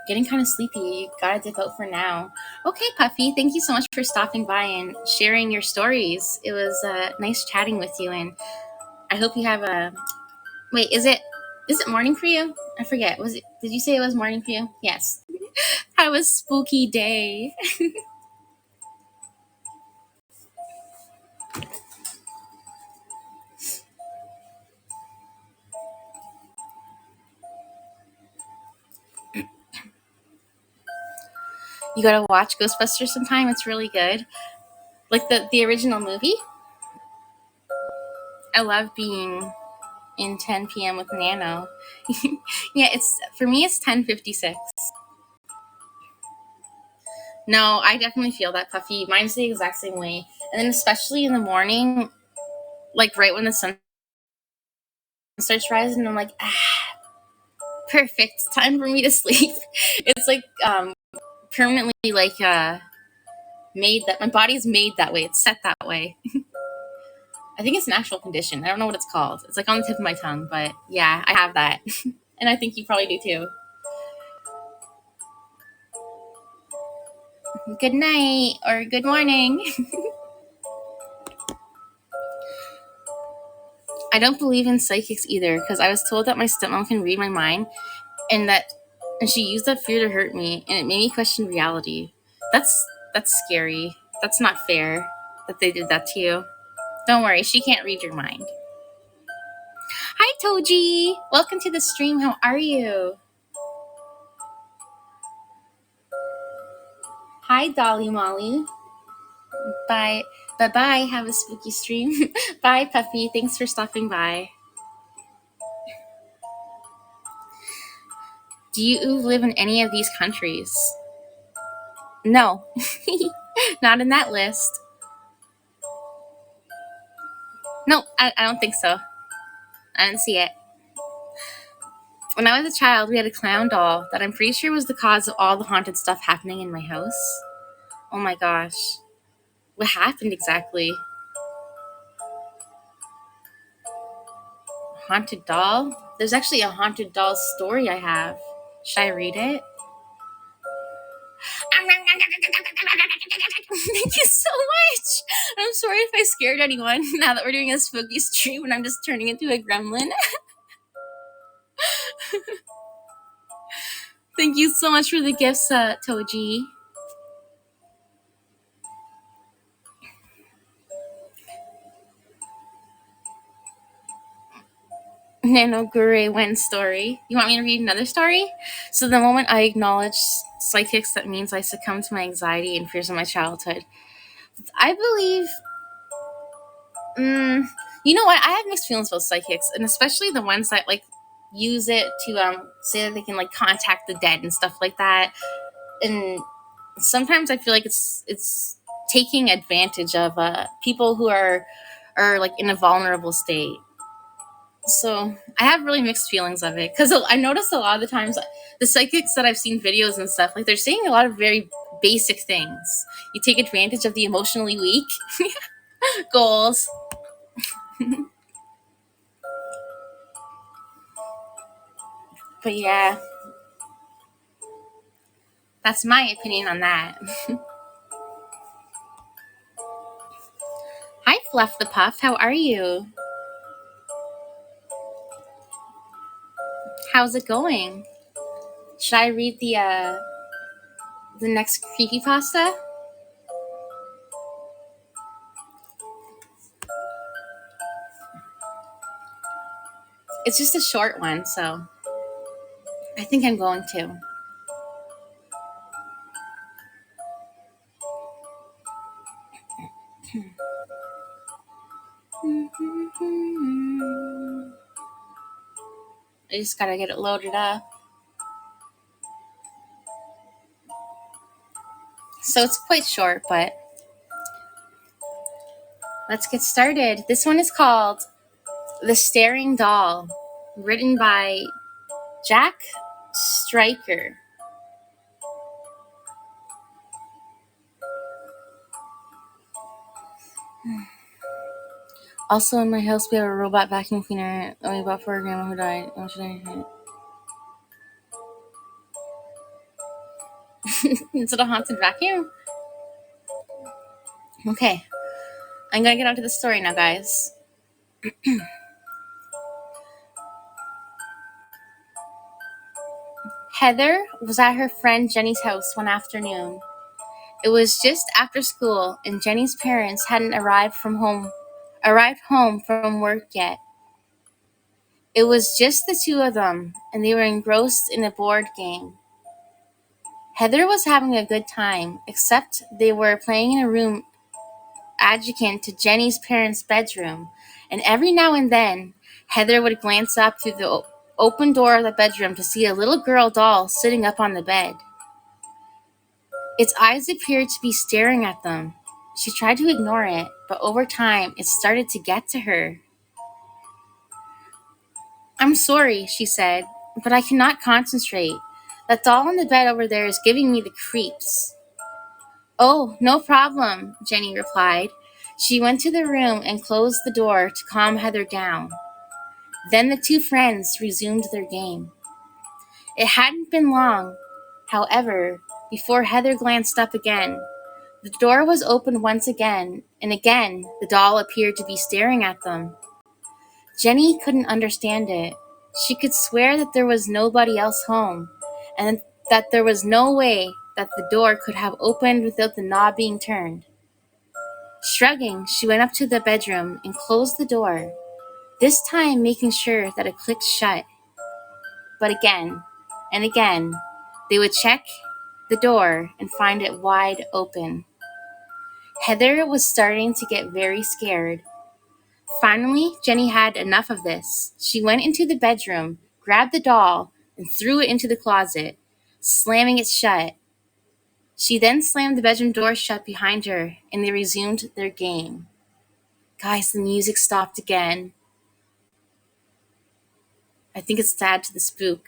Getting kind of sleepy. Gotta dip out for now. Okay, Puffy. Thank you so much for stopping by and sharing your stories. It was nice chatting with you, and I hope you have a. Wait, is it morning for you? I forget. Was it? Did you say it was morning for you? Yes. Have a spooky day. You gotta watch Ghostbusters sometime. It's really good. Like the original movie. I love being in 10 p.m. with Nano. Yeah, it's for me. It's 10:56. No, I definitely feel that, Puffy. Mine's the exact same way. And then especially in the morning, like right when the sun starts rising, I'm like, perfect, time for me to sleep. It's like permanently like made that my body's made that way. It's set that way. I think it's an actual condition. I don't know what it's called. It's like on the tip of my tongue, but yeah, I have that. And I think you probably do too. Good night or good morning. I don't believe in psychics either because I was told that my stepmom can read my mind and she used that fear to hurt me and it made me question reality. That's scary. That's not fair that they did that to you. Don't worry, she can't read your mind. Hi Toji! Welcome to the stream. How are you? Hi Dolly Molly. Bye. Bye-bye. Have a spooky stream. Bye, Puffy. Thanks for stopping by. Do you live in any of these countries? No. Not in that list. No, I don't think so. I didn't see it. When I was a child, we had a clown doll that I'm pretty sure was the cause of all the haunted stuff happening in my house. Oh my gosh. What happened exactly? Haunted doll? There's actually a haunted doll story I have. Should I read it? Thank you so much. I'm sorry if I scared anyone now that we're doing a spooky stream and I'm just turning into a gremlin. Thank you so much for the gifts, Toji. Nano Gure went story. You want me to read another story? So the moment I acknowledge psychics, that means I succumb to my anxiety and fears of my childhood. I believe you know what? I have mixed feelings about psychics, and especially the ones that like use it to say that they can like contact the dead and stuff like that. And sometimes I feel like it's taking advantage of people who are like in a vulnerable state. So I have really mixed feelings of it because I notice a lot of the times the psychics that I've seen videos and stuff, like they're saying a lot of very basic things. You take advantage of the emotionally weak. Goals. But yeah, that's my opinion on that. Hi, Fluff the Puff. How are you? How's it going? Should I read the next creepypasta? It's just a short one, so I think I'm going to. I just gotta get it loaded up. So it's quite short, but let's get started. This one is called The Staring Doll, written by Jack Stryker. Also, in my house, we have a robot vacuum cleaner that we bought for our grandma who died. Oh, should I? Is it a haunted vacuum? Okay. I'm gonna get onto the story now, guys. Heather was at her friend Jenny's house one afternoon. It was just after school, and Jenny's parents hadn't arrived home from work yet. It was just the two of them, and they were engrossed in a board game. Heather was having a good time, except they were playing in a room adjacent to Jenny's parents' bedroom, and every now and then, Heather would glance up through the open door of the bedroom to see a little girl doll sitting up on the bed. Its eyes appeared to be staring at them. She tried to ignore it, but over time, it started to get to her. "I'm sorry," she said, "but I cannot concentrate. That doll on the bed over there is giving me the creeps." "Oh, no problem," Jenny replied. She went to the room and closed the door to calm Heather down. Then the two friends resumed their game. It hadn't been long, however, before Heather glanced up again. The door was opened once again, and again the doll appeared to be staring at them. Jenny couldn't understand it. She could swear that there was nobody else home, and that there was no way that the door could have opened without the knob being turned. Shrugging, she went up to the bedroom and closed the door, this time making sure that it clicked shut. But again and again, they would check the door and find it wide open. Heather was starting to get very scared. Finally, Jenny had enough of this. She went into the bedroom, grabbed the doll, and threw it into the closet, slamming it shut. She then slammed the bedroom door shut behind her, and they resumed their game. Guys, the music stopped again. I think it's to add to the spook.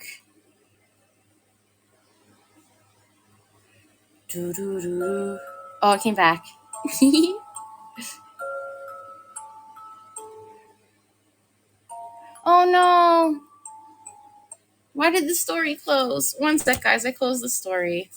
Doo-doo-doo. Oh, it came back. Oh no! Why did the story close? One sec, guys. I closed the story.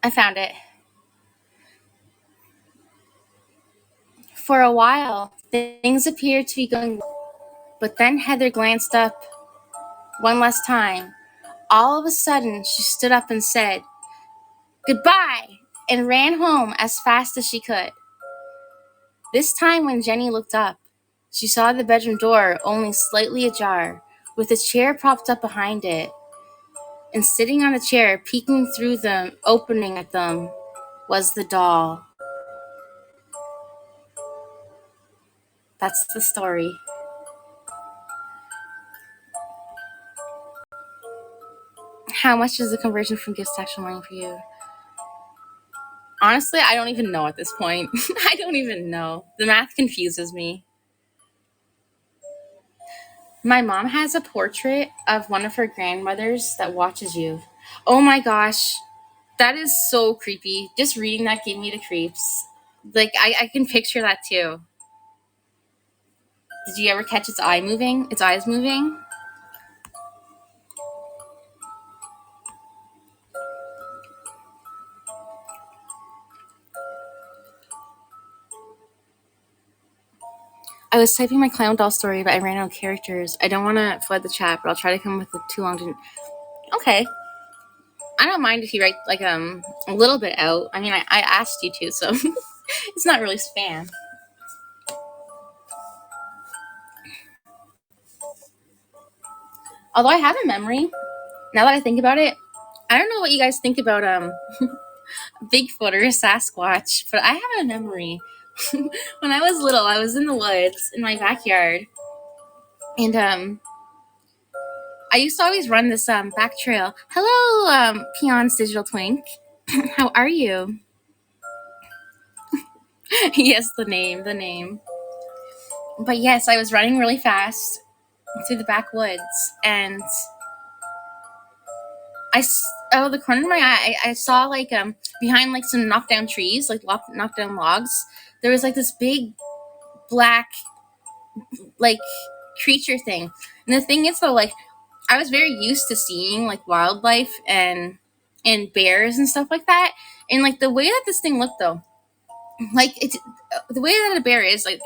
I found it. For a while, things appeared to be going well, but then Heather glanced up one last time. All of a sudden, she stood up and said, "Goodbye," and ran home as fast as she could. This time, when Jenny looked up, she saw the bedroom door only slightly ajar, with a chair propped up behind it. And sitting on the chair, peeking through the opening at them, was the doll. That's the story. How much is the conversion from gifts to actual money for you? Honestly, I don't even know at this point. I don't even know. The math confuses me. My mom has a portrait of one of her grandmothers that watches you. Oh my gosh. That is so creepy. Just reading that gave me the creeps. Like, I can picture that too. Did you ever catch its eye moving? Its eyes moving? I was typing my clown doll story, but I ran out of characters. I don't want to flood the chat, but I'll try to come with it too long. Okay. I don't mind if you write like a little bit out. I mean, I asked you to, so it's not really spam. Although I have a memory, now that I think about it, I don't know what you guys think about Bigfoot or Sasquatch, but I have a memory. When I was little, I was in the woods in my backyard, and I used to always run this back trail. Hello, Peon's Digital Twink. How are you? Yes, the name. But yes, I was running really fast through the backwoods, and out of the corner of my eye, I saw like behind like some knocked down trees, like knocked down logs. There was like this big black like creature thing. And the thing is though, like I was very used to seeing like wildlife and bears and stuff like that. And like the way that this thing looked though, like it's the way that a bear is, like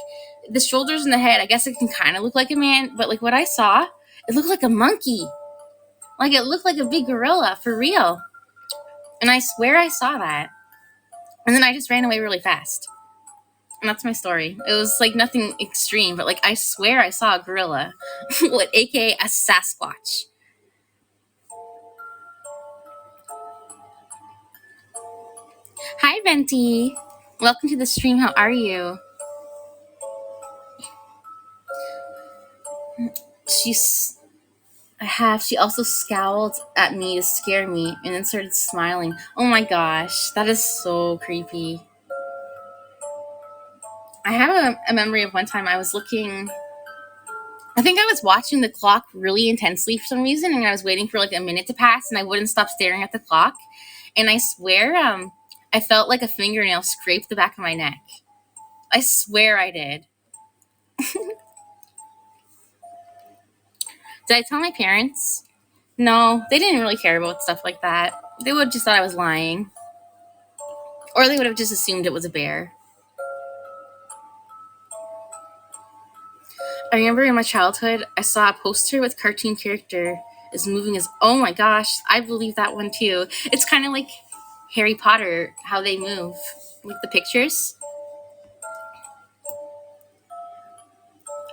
the shoulders and the head, I guess it can kind of look like a man, but like what I saw, it looked like a monkey. Like, it looked like a big gorilla, for real. And I swear I saw that. And then I just ran away really fast. And that's my story. It was, like, nothing extreme, but, like, I swear I saw a gorilla. What, aka a Sasquatch. Hi, Venti. Welcome to the stream. How are you? She also scowled at me to scare me and then started smiling. Oh my gosh, that is so creepy. I have a memory of one time I was looking, I think I was watching the clock really intensely for some reason, and I was waiting for like a minute to pass, and I wouldn't stop staring at the clock. And I swear, I felt like a fingernail scraped the back of my neck. I swear I did. Did I tell my parents? No, they didn't really care about stuff like that. They would have just thought I was lying. Or they would have just assumed it was a bear. I remember in my childhood, I saw a poster with cartoon character is moving as, oh my gosh, I believe that one too. It's kind of like Harry Potter, how they move, like the pictures.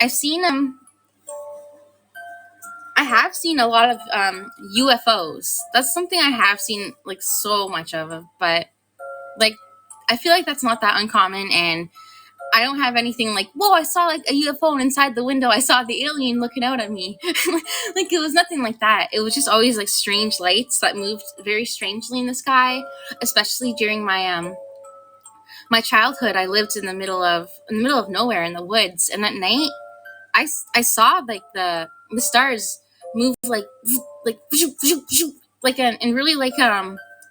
I've seen I have seen a lot of UFOs. That's something I have seen like so much of, but like I feel like that's not that uncommon, and I don't have anything like, whoa, I saw like a UFO and inside the window I saw the alien looking out at me. Like, it was nothing like that. It was just always like strange lights that moved very strangely in the sky, especially during my childhood. I lived in the middle of nowhere in the woods, and at night I saw like the stars move like like in really like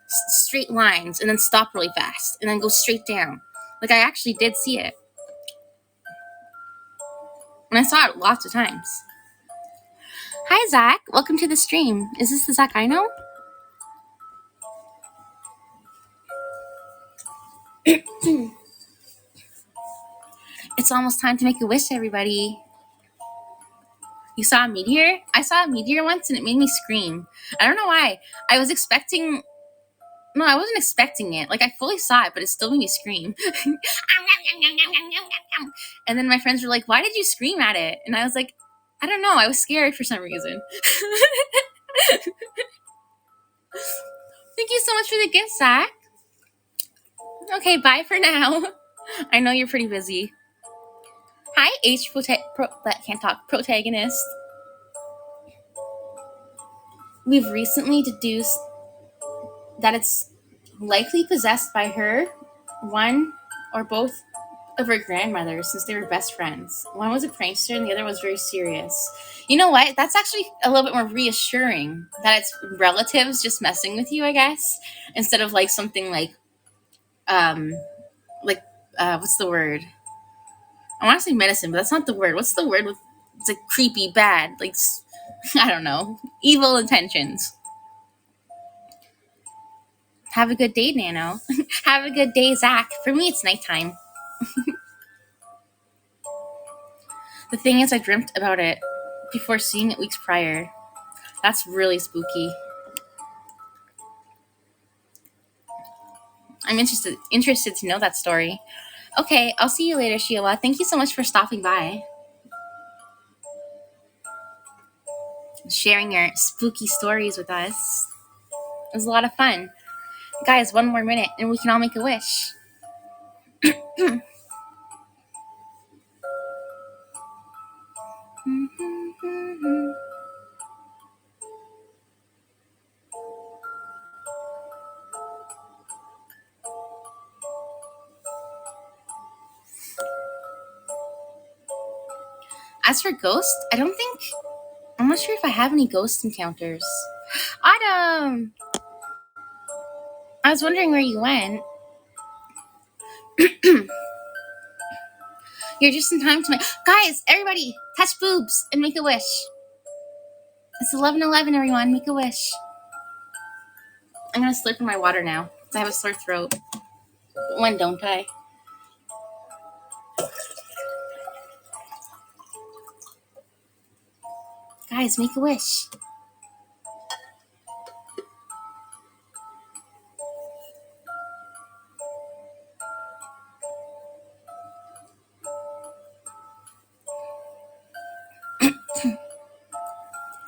straight lines, and then stop really fast and then go straight down. Like, I actually did see it. And I saw it lots of times. Hi, Zach. Welcome to the stream. Is this the Zach I know? It's almost time to make a wish, everybody. You saw a meteor? I saw a meteor once, and it made me scream. I don't know why. I wasn't expecting it. Like, I fully saw it, but it still made me scream. And then my friends were like, why did you scream at it? And I was like, I don't know. I was scared for some reason. Thank you so much for the gift, Zach. Okay, bye for now. I know you're pretty busy. Hi, that can't talk protagonist. We've recently deduced that it's likely possessed by her, one or both of her grandmothers, since they were best friends. One was a prankster and the other was very serious. You know what? That's actually a little bit more reassuring that it's relatives just messing with you, I guess, instead of like something like what's the word? I want to say medicine, but that's not the word. What's the word with it's like creepy, bad, like I don't know, evil intentions. Have a good day, Nano. Have a good day, Zach. For me, it's nighttime. The thing is, I dreamt about it before seeing it weeks prior. That's really spooky. I'm interested to know that story. Okay, I'll see you later, Sheila. Thank you so much for stopping by. Sharing your spooky stories with us. It was a lot of fun. Guys, one more minute and we can all make a wish. As for ghosts, I'm not sure if I have any ghost encounters. Autumn! I was wondering where you went. You're just in time to make... Guys, everybody, touch boobs and make a wish. It's 11:11, everyone. Make a wish. I'm going to slurp in my water now because I have a sore throat. But when don't I? Guys, make a wish.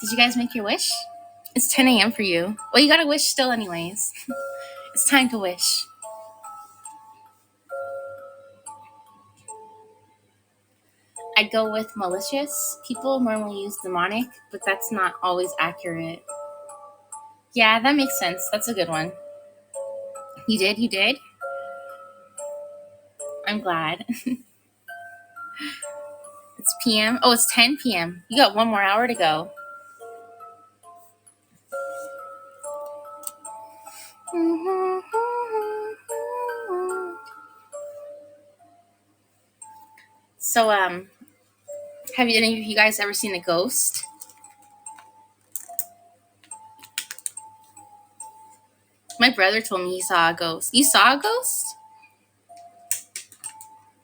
Did you guys make your wish? It's 10 a.m. for you. Well, you got to wish still anyways. It's time to wish. I'd go with malicious. People normally use demonic, but that's not always accurate. Yeah, that makes sense. That's a good one. You did? I'm glad. It's PM. Oh, it's 10 p.m. You got 1 more hour to go. So, have any of you guys ever seen a ghost? My brother told me he saw a ghost. You saw a ghost?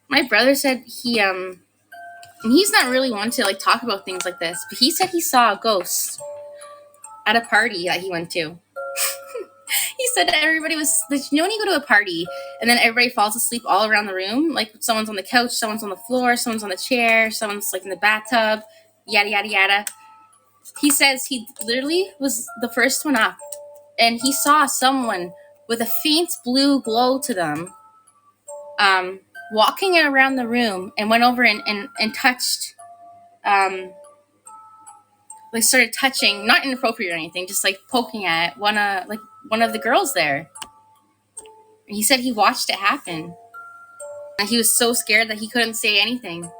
My brother said and he's not really one to like talk about things like this, but he said he saw a ghost at a party that he went to. He said everybody was, like, you know when you go to a party and then everybody falls asleep all around the room? Like someone's on the couch, someone's on the floor, someone's on the chair, someone's like in the bathtub, yada, yada, yada. He says he literally was the first one up and he saw someone with a faint blue glow to them walking around the room and went over and touched, like started touching, not inappropriate or anything, just like poking at one of the girls there. And he said he watched it happen. And he was so scared that he couldn't say anything.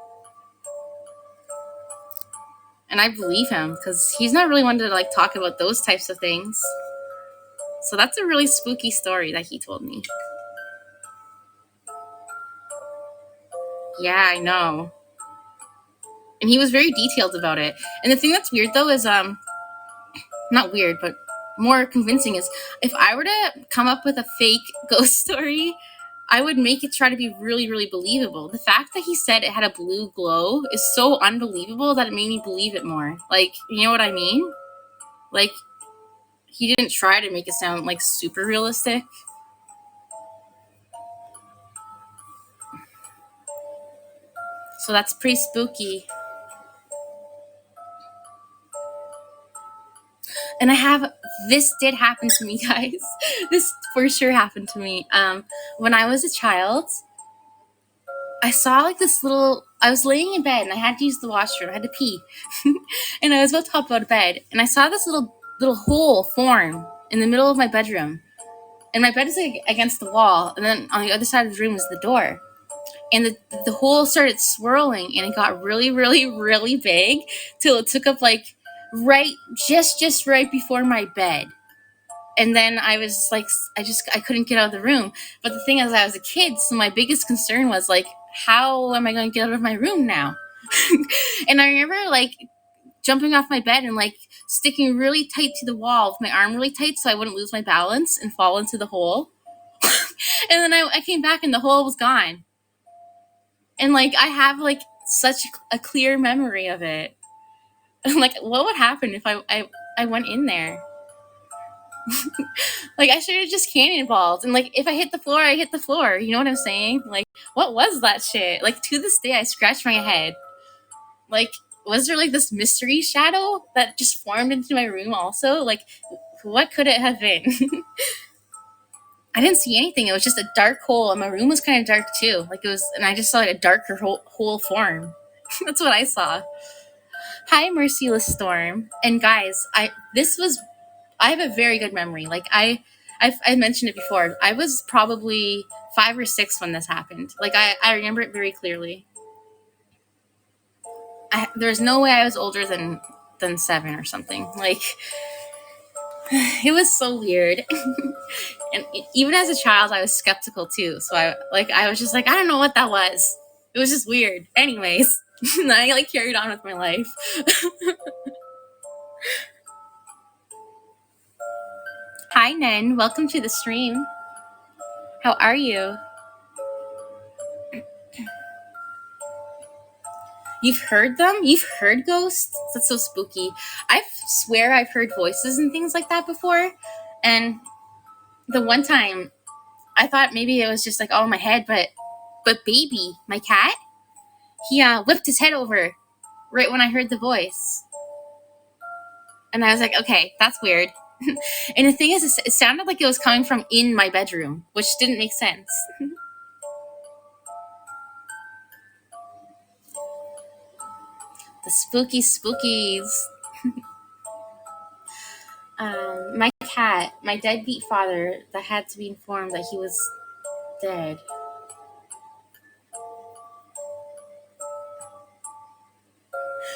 And I believe him because he's not really one to like talk about those types of things. So that's a really spooky story that he told me. Yeah, I know. And he was very detailed about it. And the thing that's weird though is not weird, but more convincing is if I were to come up with a fake ghost story, I would make it try to be really, really believable. The fact that he said it had a blue glow is so unbelievable that it made me believe it more. Like, you know what I mean? Like, he didn't try to make it sound like super realistic. So that's pretty spooky. And this did happen to me, guys. This for sure happened to me. When I was a child, I saw like I was laying in bed and I had to use the washroom. I had to pee. And I was about to hop out of bed and I saw this little hole form in the middle of my bedroom. And my bed is like against the wall. And then on the other side of the room is the door. And the hole started swirling and it got really, really, really big till it took up like just right before my bed. And then I was like, I couldn't get out of the room. But the thing is, I was a kid, so my biggest concern was like, how am I going to get out of my room now? And I remember like jumping off my bed and like sticking really tight to the wall with my arm really tight so I wouldn't lose my balance and fall into the hole. And then I came back and the hole was gone. And like I have like such a clear memory of it. Like, what would happen if I went in there? Like, I should have just cannonballed. And, like, if I hit the floor, I hit the floor. You know what I'm saying? Like, what was that shit? Like, to this day, I scratch my head. Like, was there, like, this mystery shadow that just formed into my room also? Like, what could it have been? I didn't see anything. It was just a dark hole, and my room was kind of dark, too. Like, it was, and I just saw, like, a darker hole form. That's what I saw. Hi, Merciless Storm. And, guys, I have a very good memory. Like I mentioned it before. I was probably 5 or 6 when this happened. Like I remember it very clearly. There's no way I was older than 7 or something. Like it was so weird. And even as a child, I was skeptical too. So I was just like, I don't know what that was. It was just weird. Anyways, and I like carried on with my life. Hi, Nen. Welcome to the stream. How are you? You've heard them? You've heard ghosts? That's so spooky. I swear I've heard voices and things like that before. And the one time, I thought maybe it was just like all in my head, but Baby, my cat, he whipped his head over right when I heard the voice. And I was like, okay, that's weird. And the thing is, it sounded like it was coming from in my bedroom, which didn't make sense. The spooky spookies. My cat, my deadbeat father, that had to be informed that he was dead.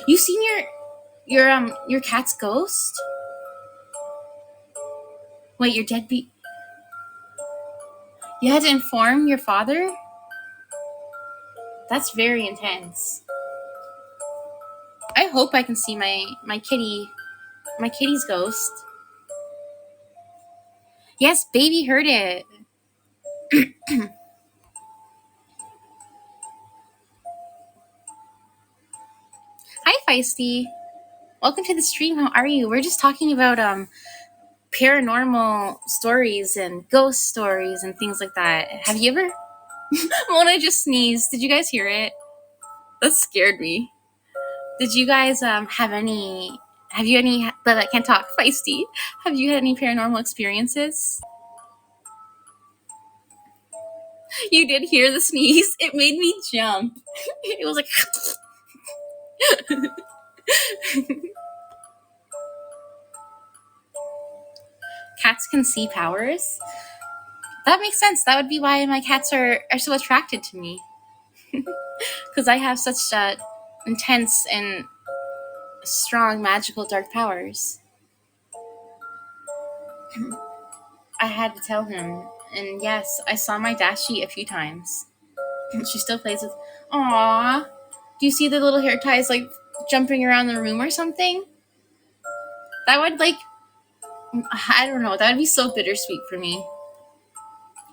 You seen your cat's ghost? Wait, your deadbeat. You had to inform your father? That's very intense. I hope I can see my kitty's ghost. Yes, baby heard it. Hi, Feisty. Welcome to the stream. How are you? We're just talking about paranormal stories and ghost stories and things like that. Have you ever? Mona just sneezed. Did you guys hear it? That scared me. Did you guys have any? Have you any? But I can't talk. Feisty. Have you had any paranormal experiences? You did hear the sneeze. It made me jump. It was like. Cats can see powers. That makes sense. That would be why my cats are so attracted to me. Because I have such intense and strong magical dark powers. I had to tell him. And yes, I saw my Dashi a few times. She still plays with. Aww. Do you see the little hair ties like jumping around the room or something? That would I don't know. That would be so bittersweet for me.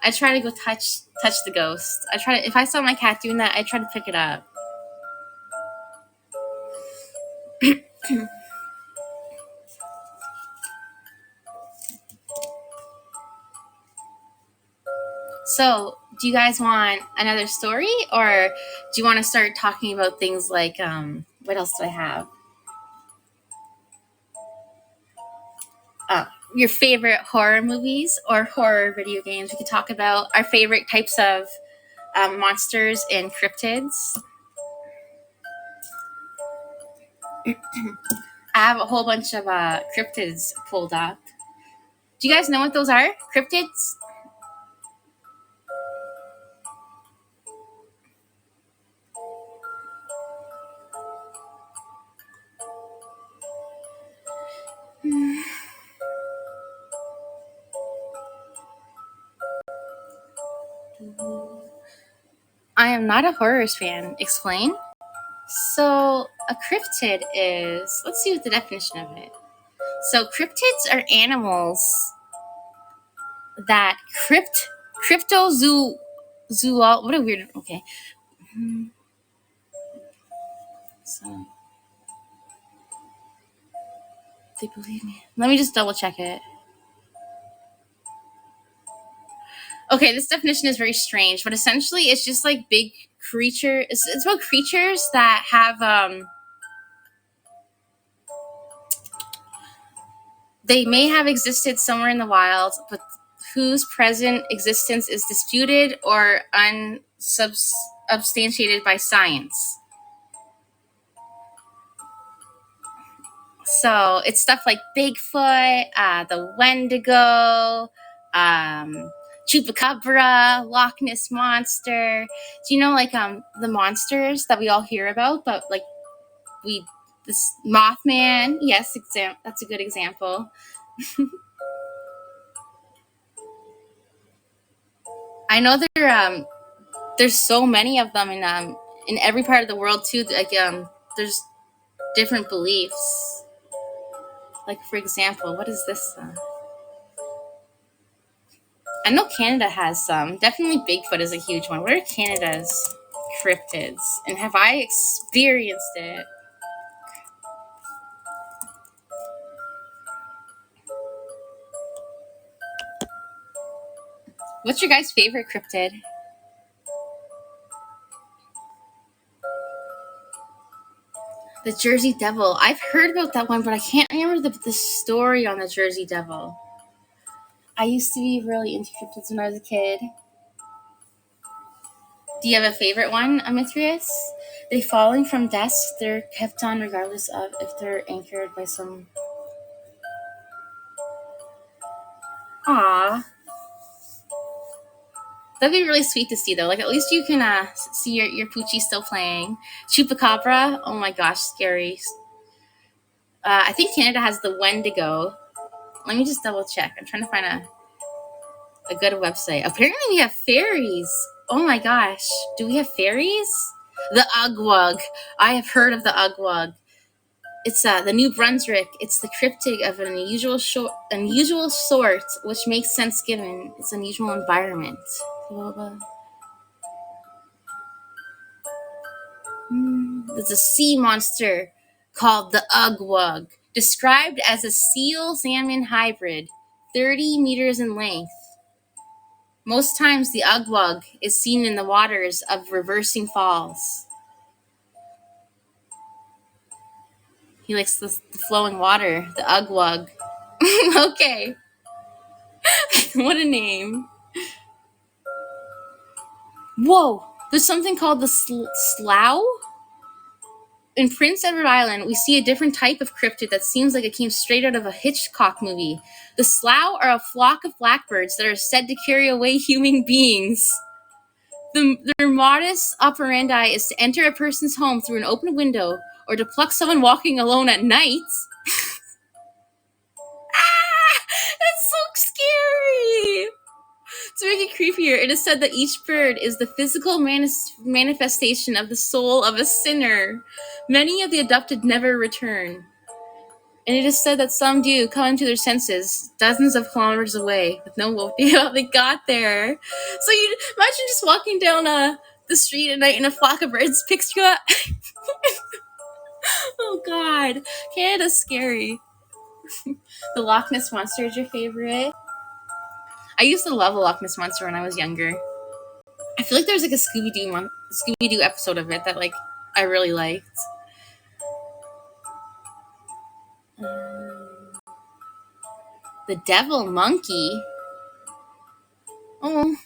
I try to go touch the ghost. If I saw my cat doing that, I try to pick it up. So, do you guys want another story, or do you want to start talking about things like what else do I have? Your favorite horror movies or horror video games? We could talk about our favorite types of monsters and cryptids. I have a whole bunch of cryptids pulled up. Do you guys know what those are? Cryptids? I am not a horror fan. Explain. So, a cryptid is. Let's see what the definition of it. So, cryptids are animals that what a weird. Okay. So, they believe me. Let me just double check it. Okay, this definition is very strange, but essentially it's just like big creature. It's about creatures that have they may have existed somewhere in the wild, but whose present existence is disputed or unsubstantiated by science. So it's stuff like Bigfoot, the Wendigo, Chupacabra, Loch Ness Monster. Do you know the monsters that we all hear about? But this Mothman. Yes, that's a good example. I know there's so many of them in every part of the world too. There's different beliefs. Like for example, what is this? I know Canada has some. Definitely Bigfoot is a huge one. What are Canada's cryptids? And have I experienced it? What's your guys' favorite cryptid? The Jersey Devil. I've heard about that one, but I can't remember the story on the Jersey Devil. I used to be really into cryptids when I was a kid. Do you have a favorite one, Amithrius? They falling from desks, they're kept on regardless of if they're anchored by some... Aww. That'd be really sweet to see, though. Like, at least you can see your Poochie still playing. Chupacabra. Oh my gosh, scary. I think Canada has the Wendigo. Let me just double check. I'm trying to find a good website. Apparently we have fairies. Oh my gosh. Do we have fairies? The Ugwug. I have heard of the Ugwug. It's the New Brunswick. It's the cryptid of an unusual sort, which makes sense given its unusual environment. There's a sea monster called the Ugwug, described as a seal-salmon hybrid, 30 meters in length. Most times, the Ugwug is seen in the waters of Reversing Falls. He likes the flowing water, the Ugwug. Okay. What a name. Whoa, there's something called the slough? In Prince Edward Island, we see a different type of cryptid that seems like it came straight out of a Hitchcock movie. The slough are a flock of blackbirds that are said to carry away human beings. Their modus operandi is to enter a person's home through an open window or to pluck someone walking alone at night. That's so scary! To make it creepier, it is said that each bird is the physical manifestation of the soul of a sinner. Many of the abducted never return. And it is said that some do come into their senses dozens of kilometers away with no idea how they got there. So you imagine just walking down the street at night and a flock of birds picks you up. Oh God, Canada's scary. The Loch Ness Monster is your favorite? I used to love the Loch Ness Monster when I was younger. I feel like there's like a Scooby-Doo episode of it that like I really liked. The devil monkey. Oh.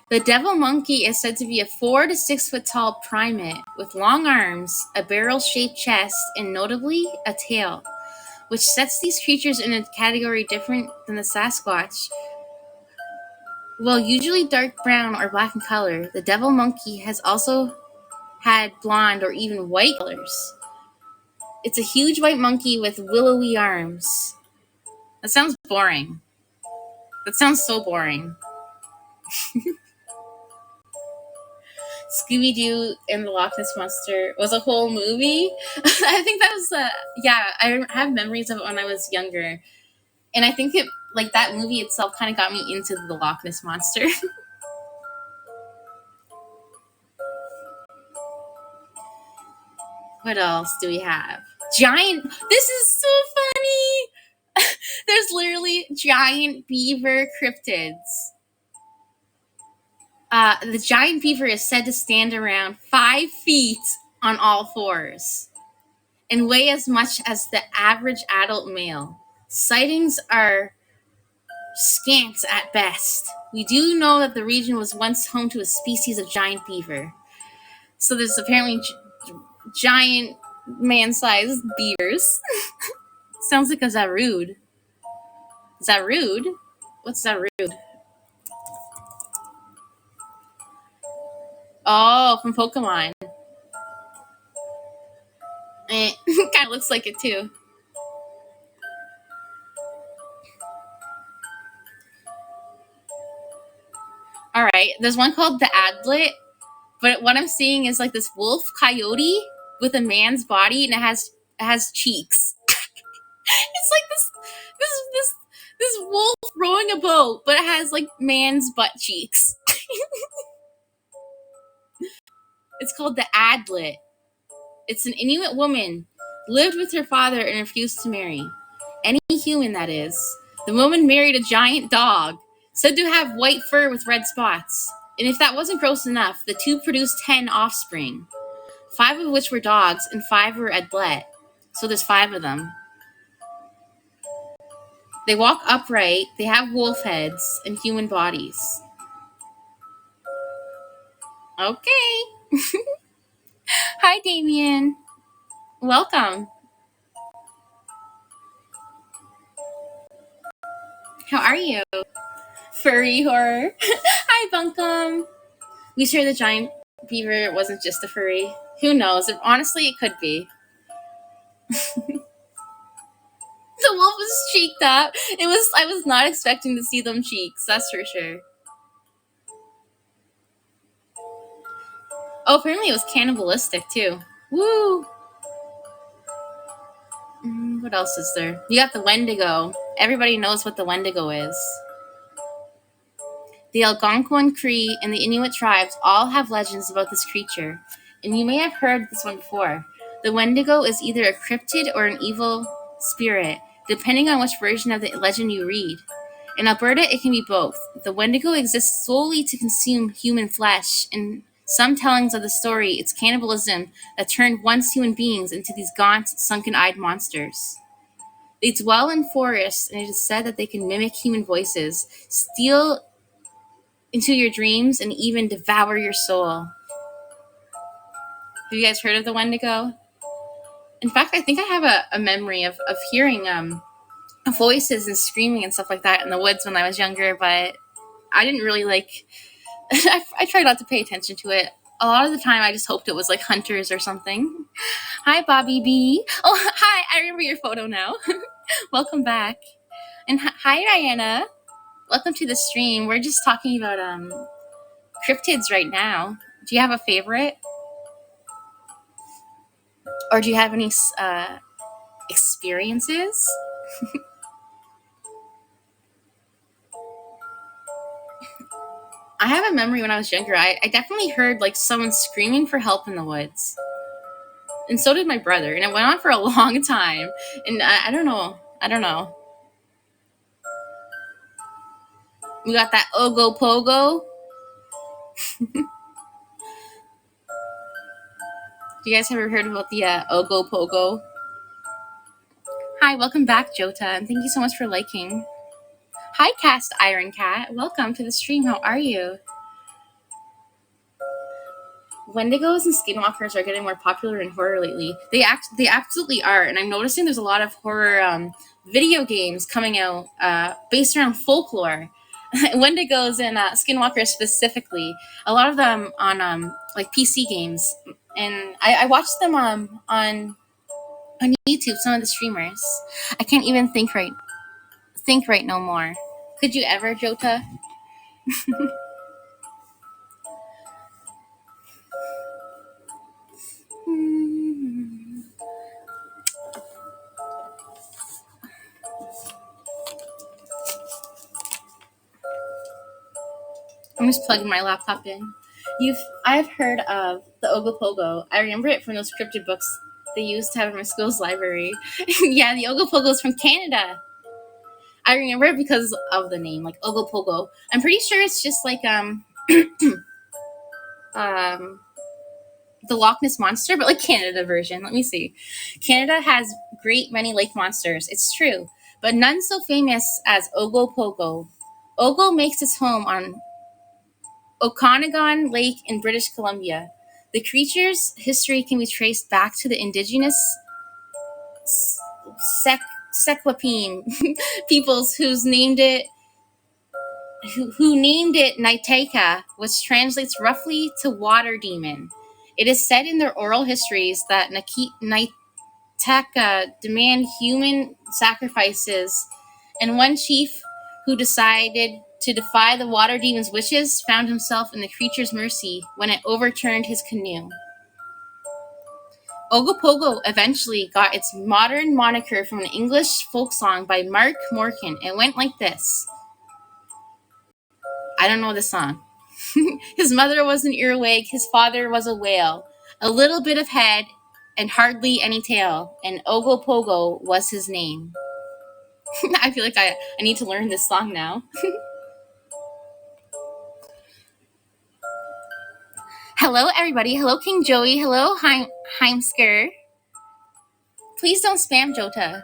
The devil monkey is said to be a 4 to 6 foot tall primate with long arms, a barrel-shaped chest, and notably a tail, which sets these creatures in a category different than the Sasquatch. While usually dark brown or black in color, the devil monkey has also had blonde or even white colors. It's a huge white monkey with willowy arms. That sounds boring. That sounds so boring. Scooby-Doo and the Loch Ness Monster was a whole movie. I think that was I have memories of it when I was younger. And I think it, like, that movie itself kind of got me into the Loch Ness Monster. What else do we have? Giant. This is so funny. There's literally giant beaver cryptids. The giant beaver is said to stand around 5 feet on all fours and weigh as much as the average adult male. Sightings are scant at best. We do know that the region was once home to a species of giant beaver. So there's apparently giant man-sized beavers. Sounds like a Zarude. Zarude? What's Zarude? Oh, from Pokemon. Kind of looks like it too. All right, there's one called the Adlet, but what I'm seeing is like this wolf coyote with a man's body, and it has cheeks. It's like this wolf rowing a boat, but it has like man's butt cheeks. It's called the Adlet. It's an Inuit woman, lived with her father and refused to marry. Any human, that is. The woman married a giant dog, said to have white fur with red spots. And if that wasn't gross enough, the two produced 10 offspring. 5 of which were dogs and 5 were Edlet. So there's 5 of them. They walk upright, they have wolf heads and human bodies. Okay. Hi, Damien. Welcome. How are you? Furry horror. Hi, Bunkum. We sure the giant beaver wasn't just a furry. Who knows? Honestly, it could be. The wolf was cheeked up. I was not expecting to see them cheeks, that's for sure. Oh, apparently it was cannibalistic too. Woo! What else is there? You got the Wendigo. Everybody knows what the Wendigo is. The Algonquin Cree and the Inuit tribes all have legends about this creature, and you may have heard this one before. The Wendigo is either a cryptid or an evil spirit, depending on which version of the legend you read. In Alberta, it can be both. The Wendigo exists solely to consume human flesh. In some tellings of the story, it's cannibalism that turned once human beings into these gaunt, sunken-eyed monsters. They dwell in forests, and it is said that they can mimic human voices, steal into your dreams, and even devour your soul. Have you guys heard of the Wendigo? In fact, I think I have a memory of hearing voices and screaming and stuff like that in the woods when I was younger, but I didn't really I tried not to pay attention to it. A lot of the time, I just hoped it was like hunters or something. Hi, Bobby B. Oh, hi. I remember your photo now. Welcome back. And hi, Rihanna. Welcome to the stream. We're just talking about cryptids right now. Do you have a favorite? Or do you have any experiences? I have a memory when I was younger. I definitely heard like someone screaming for help in the woods. And so did my brother. And it went on for a long time. And I don't know. We got that Ogo Pogo. You guys ever heard about the Ogo Pogo? Hi, welcome back, Jota. And thank you so much for liking. Hi, Cast Iron Cat. Welcome to the stream. How are you? Wendigos and skinwalkers are getting more popular in horror lately. They absolutely are, and I'm noticing there's a lot of horror video games coming out based around folklore. Wendigos and skinwalkers specifically. A lot of them on like PC games, and I watched them on YouTube. Some of the streamers. I can't even think right no more. Could you ever, Jota? I'm just plugging my laptop in. I've heard of the Ogopogo. I remember it from those cryptid books they used to have in my school's library. Yeah, the Ogopogo is from Canada. I remember it because of the name, like Ogopogo. I'm pretty sure it's just like the Loch Ness Monster, but like Canada version. Let me see. Canada has great many lake monsters. It's true, but none so famous as Ogopogo. Ogo makes its home on Okanagan Lake in British Columbia. The creature's history can be traced back to the indigenous Sequapine peoples who named it Naiteka, which translates roughly to water demon. It is said in their oral histories that Naiteka demand human sacrifices, and one chief who decided to defy the water demon's wishes found himself in the creature's mercy when it overturned his canoe. Ogopogo eventually got its modern moniker from an English folk song by Mark Morkan. It went like this. I don't know the song. His mother was an earwig, his father was a whale, a little bit of head, and hardly any tail, and Ogopogo was his name. I feel like I need to learn this song now. Hello, everybody. Hello, King Joey. Hello, Heimsker. Please don't spam Jota.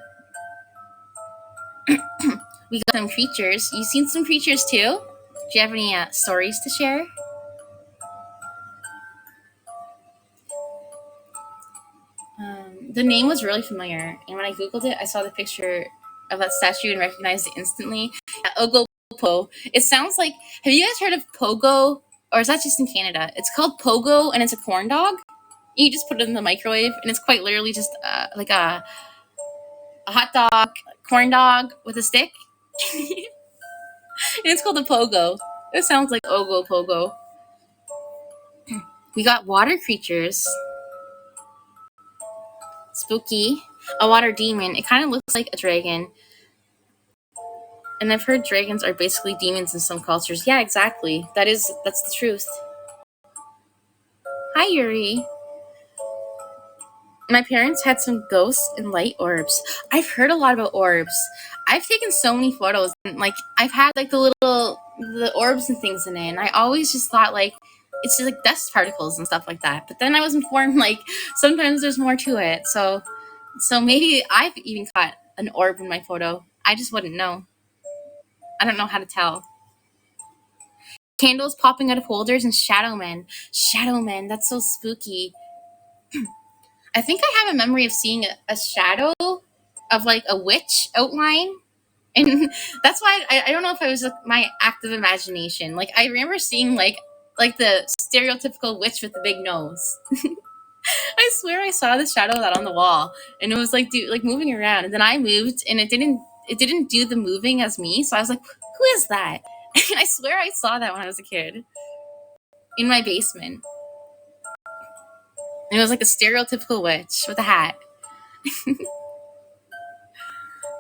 We got some creatures. You seen some creatures too? Do you have any stories to share? The name was really familiar, and when I googled it, I saw the picture of that statue and recognized it instantly. Ogopo. It sounds like. Have you guys heard of pogo? Or is that just in Canada? It's called pogo, and it's a corn dog. You just put it in the microwave, and it's quite literally just like a hot dog, corn dog with a stick. And it's called a pogo. It sounds like Ogo Pogo. We got water creatures. Spooky. A water demon. It kind of looks like a dragon. And I've heard dragons are basically demons in some cultures. Yeah, exactly. That's the truth. Hi, Yuri. My parents had some ghosts and light orbs. I've heard a lot about orbs. I've taken so many photos, and like I've had like the orbs and things in it, and I always just thought like it's just like dust particles and stuff like that. But then I was informed like sometimes there's more to it. So maybe I've even caught an orb in my photo. I just wouldn't know. I don't know how to tell. Candles popping out of holders and shadow men. Shadow men, that's so spooky. I think I have a memory of seeing a shadow of like a witch outline. And that's why I don't know if it was like, my active imagination. Like I remember seeing like the stereotypical witch with the big nose. I swear I saw the shadow of that on the wall, and it was like moving around. And then I moved, and it didn't do the moving as me. So I was like, "Who is that?" And I swear I saw that when I was a kid in my basement. And it was like a stereotypical witch with a hat.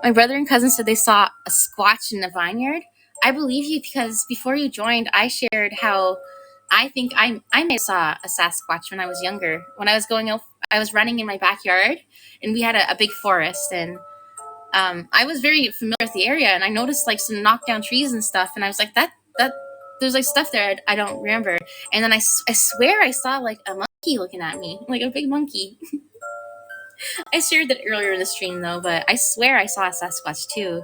My brother and cousin said they saw a squatch in the vineyard. I believe you because before you joined, I shared how I think I may have saw a Sasquatch when I was younger. When I was going out, I was running in my backyard, and we had a big forest, and I was very familiar with the area, and I noticed like some knockdown trees and stuff, and I was like, that there's like stuff there I don't remember. And then I swear I saw like a monkey looking at me, like a big monkey. I shared that earlier in the stream though, but I swear I saw a Sasquatch too.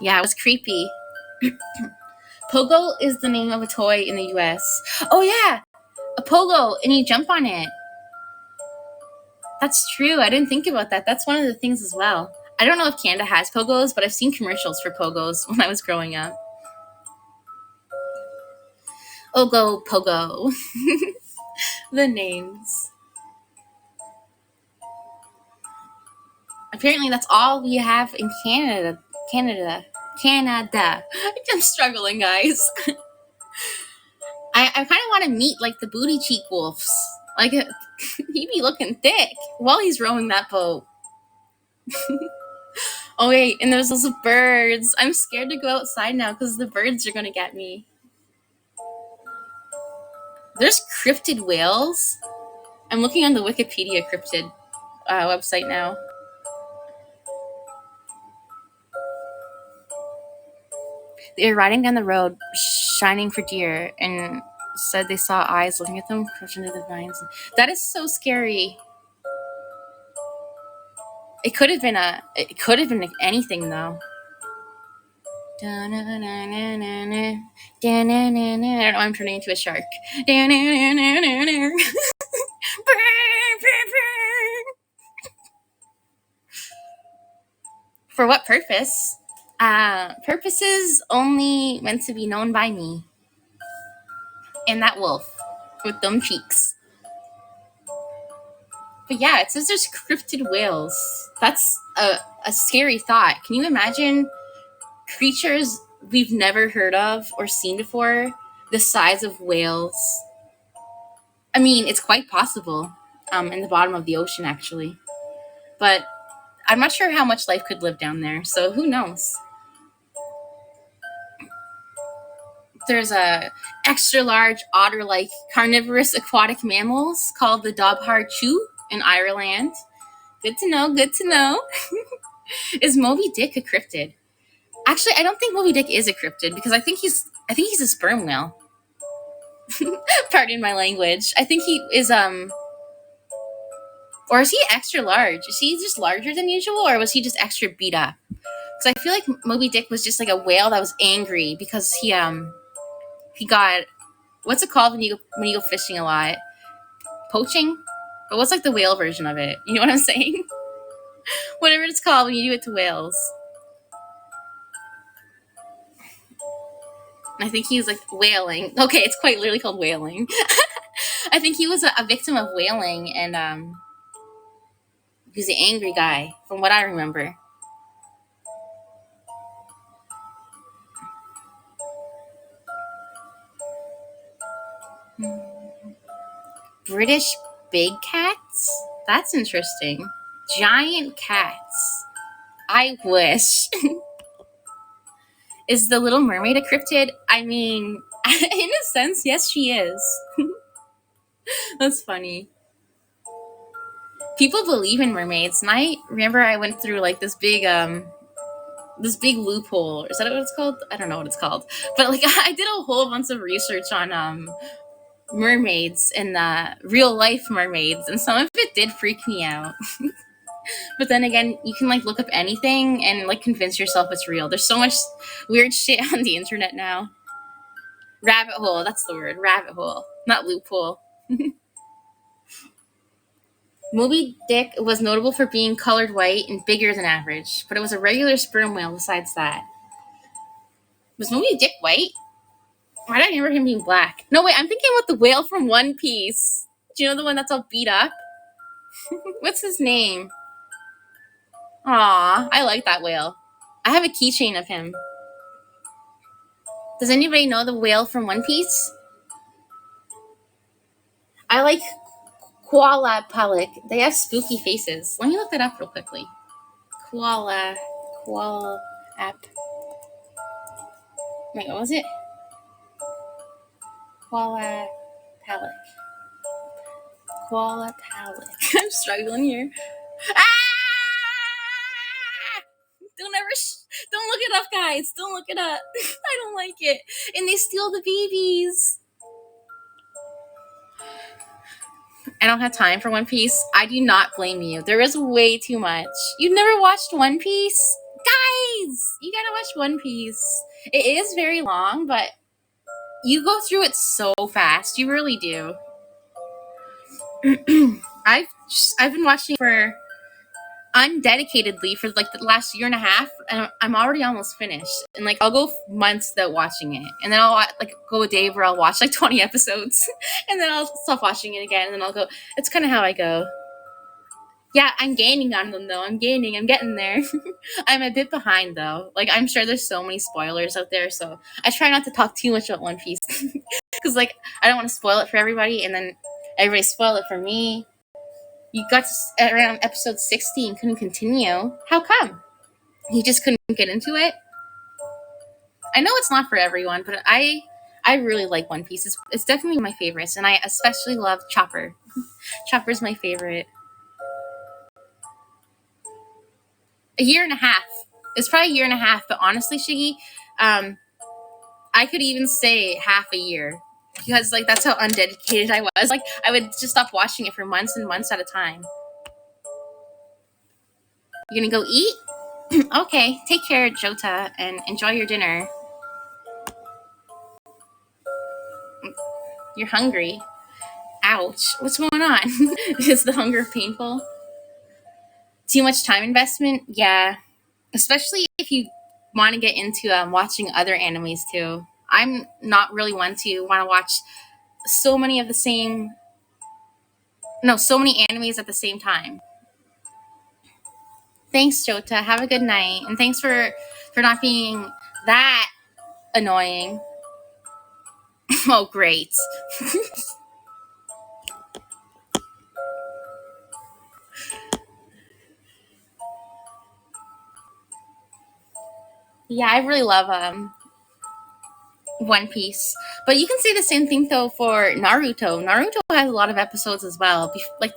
Yeah, it was creepy. Pogo is the name of a toy in the US. Oh yeah, a pogo, and you jump on it. That's true. I didn't think about that. That's one of the things as well. I don't know if Canada has pogos, but I've seen commercials for pogos when I was growing up. Ogo Pogo. The names. Apparently that's all we have in Canada. I'm struggling, guys. I kind of want to meet like the booty cheek wolves. Like he'd be looking thick while he's rowing that boat. Oh wait, and there's those birds. I'm scared to go outside now because the birds are gonna get me. There's cryptid whales. I'm looking on the Wikipedia cryptid website now. They were riding down the road, shining for deer, and said they saw eyes looking at them, crouching into the vines. That is so scary. It could have been anything though. I don't know. I'm turning into a shark. For what purpose? Purposes only meant to be known by me. And that wolf with dumb cheeks. But yeah, it says there's cryptid whales. That's a scary thought. Can you imagine creatures we've never heard of or seen before the size of whales? I mean, it's quite possible in the bottom of the ocean, actually. But I'm not sure how much life could live down there, so who knows? There's a extra large otter-like carnivorous aquatic mammals called the Dobhar Chew in Ireland. Good to know, good to know. Is Moby Dick a cryptid? Actually, I don't think Moby Dick is a cryptid because I think he's a sperm whale. Pardon my language. I think he is or is he extra large? Is he just larger than usual, or was he just extra beat up? Because I feel like Moby Dick was just like a whale that was angry because he got, what's it called when you go fishing a lot? Poaching? But what's like the whale version of it? You know what I'm saying? Whatever it's called when you do it to whales. I think he was like whaling. Okay, it's quite literally called whaling. I think he was a victim of whaling, and he's an angry guy, from what I remember. British big cats? That's interesting. Giant cats. I wish. Is the Little Mermaid a cryptid? I mean, in a sense, yes, she is. That's funny. People believe in mermaids, and I remember I went through like this big loophole. Is that what it's called? I don't know what it's called. But like I did a whole bunch of research on mermaids and real life mermaids, and some of it did freak me out. But then again, you can like look up anything and like convince yourself it's real. There's so much weird shit on the internet now. Rabbit hole, that's the word. Rabbit hole, not loophole. Moby Dick was notable for being colored white and bigger than average, but it was a regular sperm whale besides that. Was Moby Dick white? Why did I remember him being black? No, wait, I'm thinking about the whale from One Piece. Do you know the one that's all beat up? What's his name? Aw, I like that whale. I have a keychain of him. Does anybody know the whale from One Piece? I like koala palik. They have spooky faces. Let me look that up real quickly. Koala app. Wait, what was it? Koala palik. Koala palik. I'm struggling here. Ah! Don't look it up, guys. Don't look it up. I don't like it. And they steal the babies. I don't have time for One Piece. I do not blame you. There is way too much. You've never watched One Piece? Guys, you gotta watch One Piece. It is very long, but you go through it so fast. You really do. I've been watching for undedicatedly for like the last year and a half, and I'm already almost finished. And like I'll go months without watching it, and then I'll like go a day where I'll watch like 20 episodes, and then I'll stop watching it again, and then I'll go. It's kind of how I go. Yeah, I'm gaining on them though. I'm getting there. I'm a bit behind though. Like I'm sure there's so many spoilers out there, so I try not to talk too much about One Piece because like I don't want to spoil it for everybody, and then everybody spoil it for me. You got to around episode 60 and couldn't continue. How come? You just couldn't get into it? I know it's not for everyone, but I really like One Piece. It's definitely one of my favorites, and I especially love Chopper. Chopper's my favorite. A year and a half. It's probably a year and a half, but honestly, Shiggy, I could even say half a year. Because like that's how undedicated I was. Like I would just stop watching it for months and months at a time. You gonna go eat? Okay, take care, Jota, and enjoy your dinner. You're hungry. Ouch. What's going on? Is the hunger painful? Too much time investment? Yeah. Especially if you want to get into watching other animes too. I'm not really one to want to watch so many animes at the same time. Thanks, Jota. Have a good night. And thanks for not being that annoying. Oh, great. Yeah, I really love One Piece. But you can say the same thing though for Naruto. Naruto has a lot of episodes as well. Like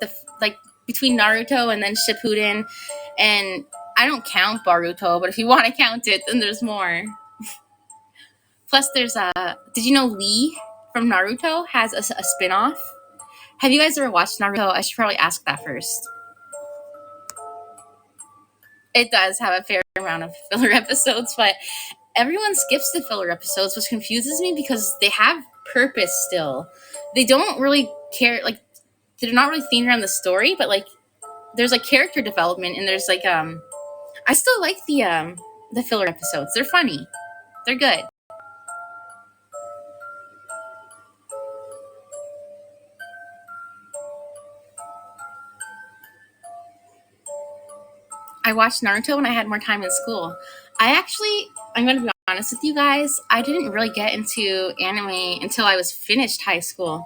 between Naruto and then Shippuden, and I don't count Boruto, but if you want to count it, then there's more. Plus, there's did you know Lee from Naruto has a spin-off. Have you guys ever watched Naruto? I should probably ask that first. It does have a fair amount of filler episodes, but everyone skips the filler episodes, which confuses me because they have purpose still. They don't really care, like, they're not really themed around the story, but like there's like character development, and there's like I still like the filler episodes. They're funny. They're good. I watched Naruto when I had more time in school. I'm going to be honest with you guys, I didn't really get into anime until I was finished high school.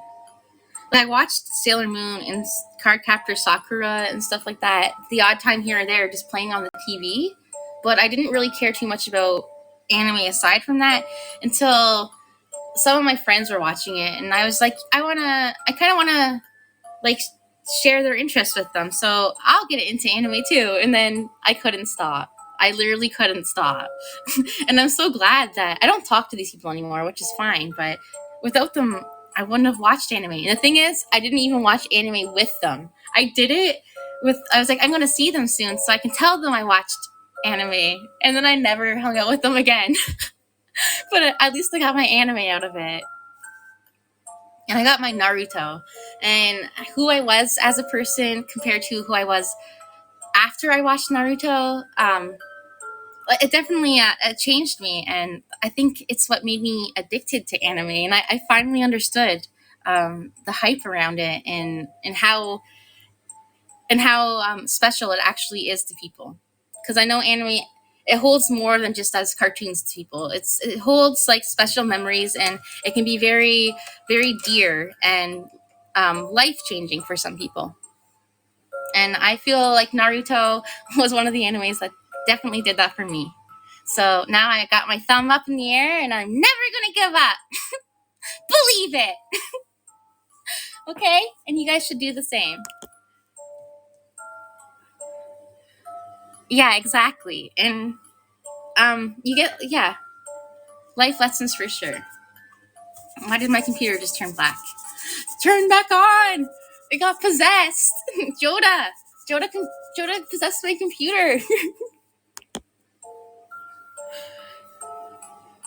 Like, I watched Sailor Moon and Cardcaptor Sakura and stuff like that, the odd time here or there, just playing on the TV. But I didn't really care too much about anime aside from that until some of my friends were watching it, and I was like, I kind of want to like share their interest with them, so I'll get into anime too. And then I couldn't stop. I literally couldn't stop. And I'm so glad that I don't talk to these people anymore, which is fine, but without them, I wouldn't have watched anime. And the thing is, I didn't even watch anime with them. I did it I was like, I'm going to see them soon so I can tell them I watched anime. And then I never hung out with them again. But at least I got my anime out of it. And I got my Naruto. And who I was as a person compared to who I was after I watched Naruto, it definitely it changed me. And I think it's what made me addicted to anime. And I finally understood the hype around it, and how special it actually is to people. Because I know anime, it holds more than just as cartoons to people. It holds like special memories, and it can be very, very dear and life changing for some people. And I feel like Naruto was one of the animes that definitely did that for me. So now I got my thumb up in the air, and I'm never gonna give up. Believe it. Okay? And you guys should do the same. Yeah, exactly. And you get, yeah, life lessons for sure. Why did my computer just turn black? Turn back on. It got possessed. Joda possessed my computer.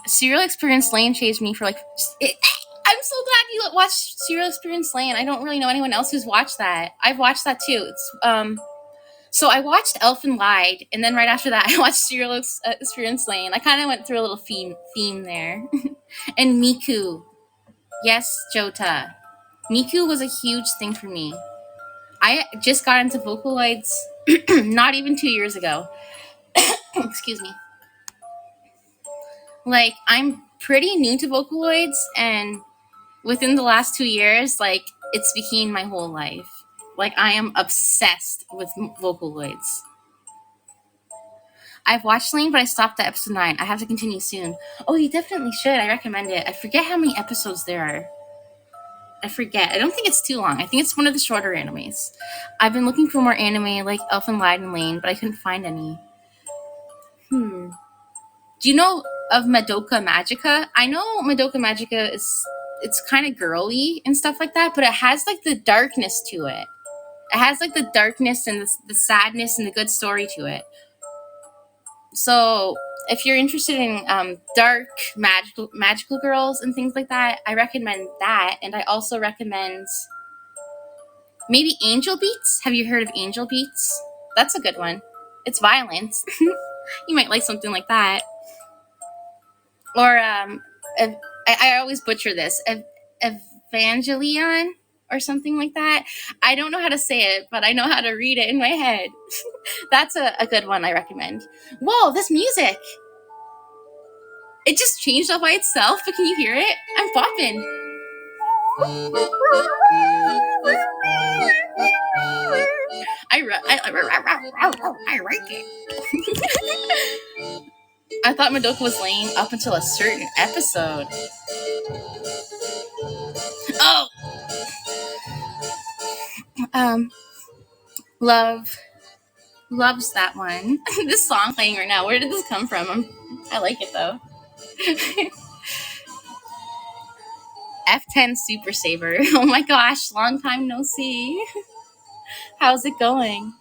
Serial Experience Lane changed me for like I'm so glad you watched Serial Experience Lane. I don't really know anyone else who's watched that. I've watched that too. It's so I watched Elfen Lied, and then right after that I watched Serial Experience Lane. I kind of went through a little theme there. And Miku. Yes, Jota. Miku was a huge thing for me. I just got into Vocaloids not even 2 years ago. Excuse me. Like, I'm pretty new to Vocaloids, and within the last 2 years, like, it's became my whole life. Like, I am obsessed with Vocaloids. I've watched Lane, but I stopped at episode 9. I have to continue soon. Oh, you definitely should. I recommend it. I forget how many episodes there are. I forget. I don't think it's too long. I think it's one of the shorter animes. I've been looking for more anime like Elfen Lied and Lane, but I couldn't find any. Do you know of Madoka Magica? I know Madoka Magica it's kind of girly and stuff like that, but it has like the darkness to it. It has like the darkness and the sadness and the good story to it. So if you're interested in dark magical girls and things like that, I recommend that. And I also recommend maybe Angel Beats. Have you heard of Angel Beats? That's a good one. It's violent. You might like something like that. Or I always butcher this. Evangelion or something like that. I don't know how to say it, but I know how to read it in my head. That's a good one I recommend. Whoa, this music! It just changed all by itself, but can you hear it? I'm bopping. I like it. I thought Madoka was lame up until a certain episode. Oh! Loves that one. This song playing right now, where did this come from? I like it though. F10 Super Saver. Oh my gosh, long time no see. How's it going?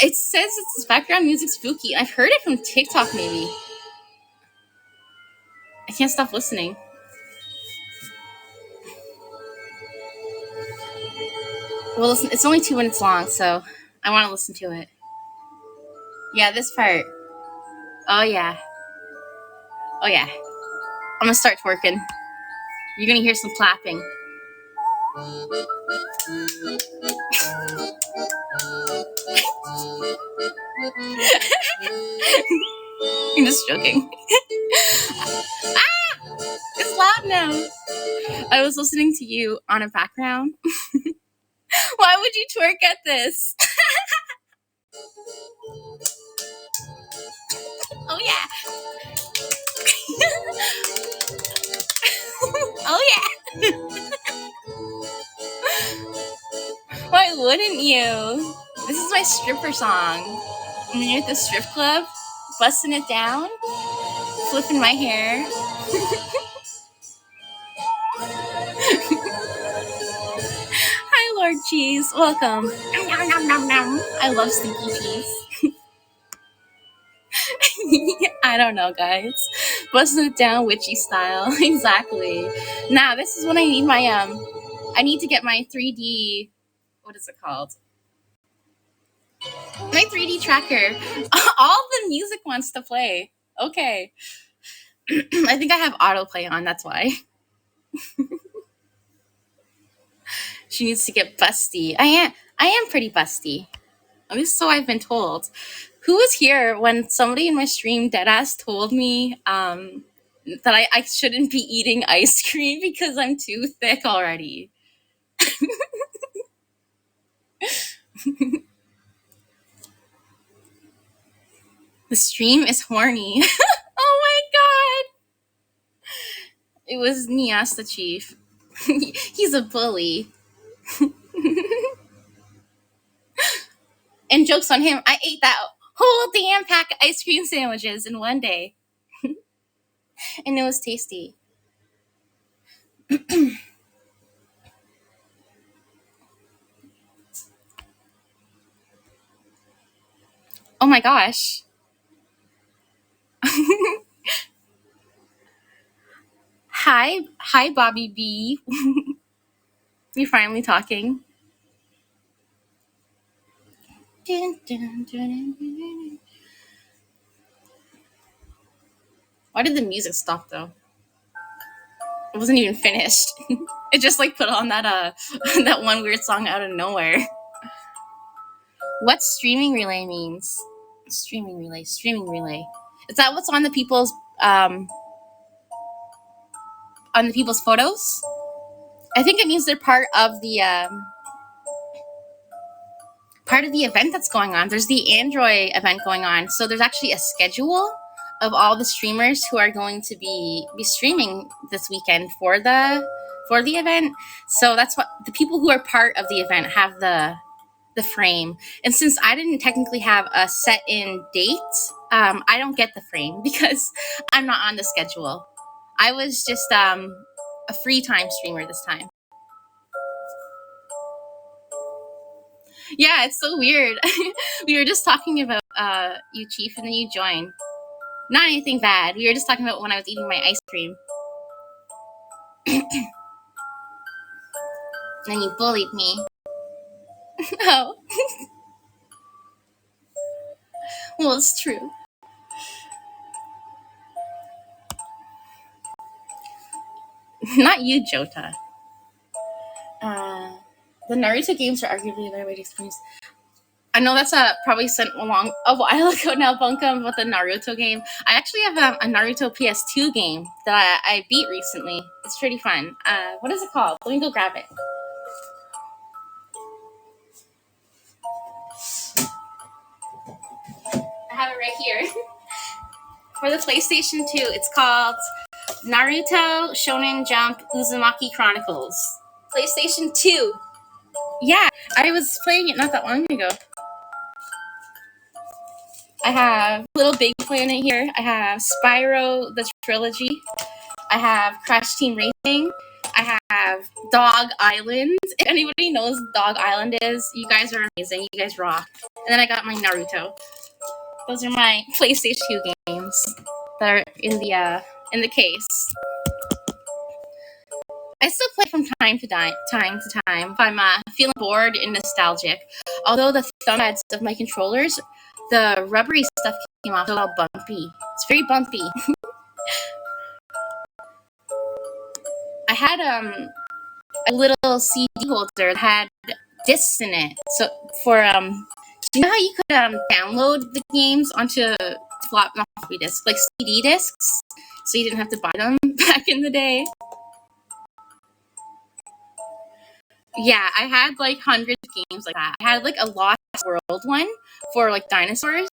It says it's background music spooky. I've heard it from TikTok maybe. I can't stop listening. Well, listen, it's only 2 minutes long, so I want to listen to it. Yeah, this part. Oh yeah. Oh yeah. I'm gonna start twerking. You're gonna hear some clapping. I'm just joking. It's loud now. I was listening to you on a background. Why would you twerk at this? Oh yeah. Oh yeah. Why wouldn't you? This is my stripper song. I'm here at the strip club, busting it down, flipping my hair. Hi, Lord Cheese. Welcome. Nom, nom, nom, nom. I love stinky cheese. I don't know, guys. Busting it down witchy style. Exactly. Now, this is when I need my I need to get my 3D, what is it called? My 3D tracker. All the music wants to play. Okay. I think I have autoplay on, that's why. She needs to get busty. I am pretty busty. At least so I've been told. Who was here when somebody in my stream deadass told me that I shouldn't be eating ice cream because I'm too thick already? The stream is horny. Oh my god. It was Nias the Chief. He's a bully. And joke's on him, I ate that whole damn pack of ice cream sandwiches in one day. And it was tasty. Oh my gosh. Hi, Bobby B. You're finally talking. Why did the music stop though? It wasn't even finished. It just like put on that that one weird song out of nowhere. What streaming relay means? Streaming relay. Is that what's on the people's photos? I think it means they're part of the event that's going on. There's the Android event going on, so there's actually a schedule of all the streamers who are going to be streaming this weekend for the event. So that's what the people who are part of the event have the frame. And since I didn't technically have a set in date, I don't get the frame because I'm not on the schedule. I was just a free time streamer this time. Yeah, it's so weird. We were just talking about you, Chief, and then you joined. Not anything bad. We were just talking about when I was eating my ice cream. And then you bullied me. Oh. Well, it's true. Not you, Jota. The Naruto games are arguably a better way to experience. I know that's probably sent along a while ago now, Bunkum, about the Naruto game. I actually have a Naruto PS2 game that I beat recently. It's pretty fun. What is it called? Let me go grab it. I have it right here. For the PlayStation 2, it's called Naruto Shonen Jump Uzumaki Chronicles. PlayStation 2. Yeah, I was playing it not that long ago. I have Little Big Planet here. I have Spyro the Trilogy. I have Crash Team Racing. I have Dog Island. If anybody knows Dog Island is, you guys are amazing. You guys rock. And then I got my Naruto. Those are my PlayStation 2 games that are in the case. I still play from time to time if I'm feeling bored and nostalgic. Although the thumb pads of my controllers, the rubbery stuff came off, so all bumpy. It's very bumpy. I had a little CD holder that had discs in it. So for you know how you could download the games onto floppy disks, like CD discs, so you didn't have to buy them back in the day. Yeah, I had like hundreds of games like that. I had like a Lost World one for like dinosaurs,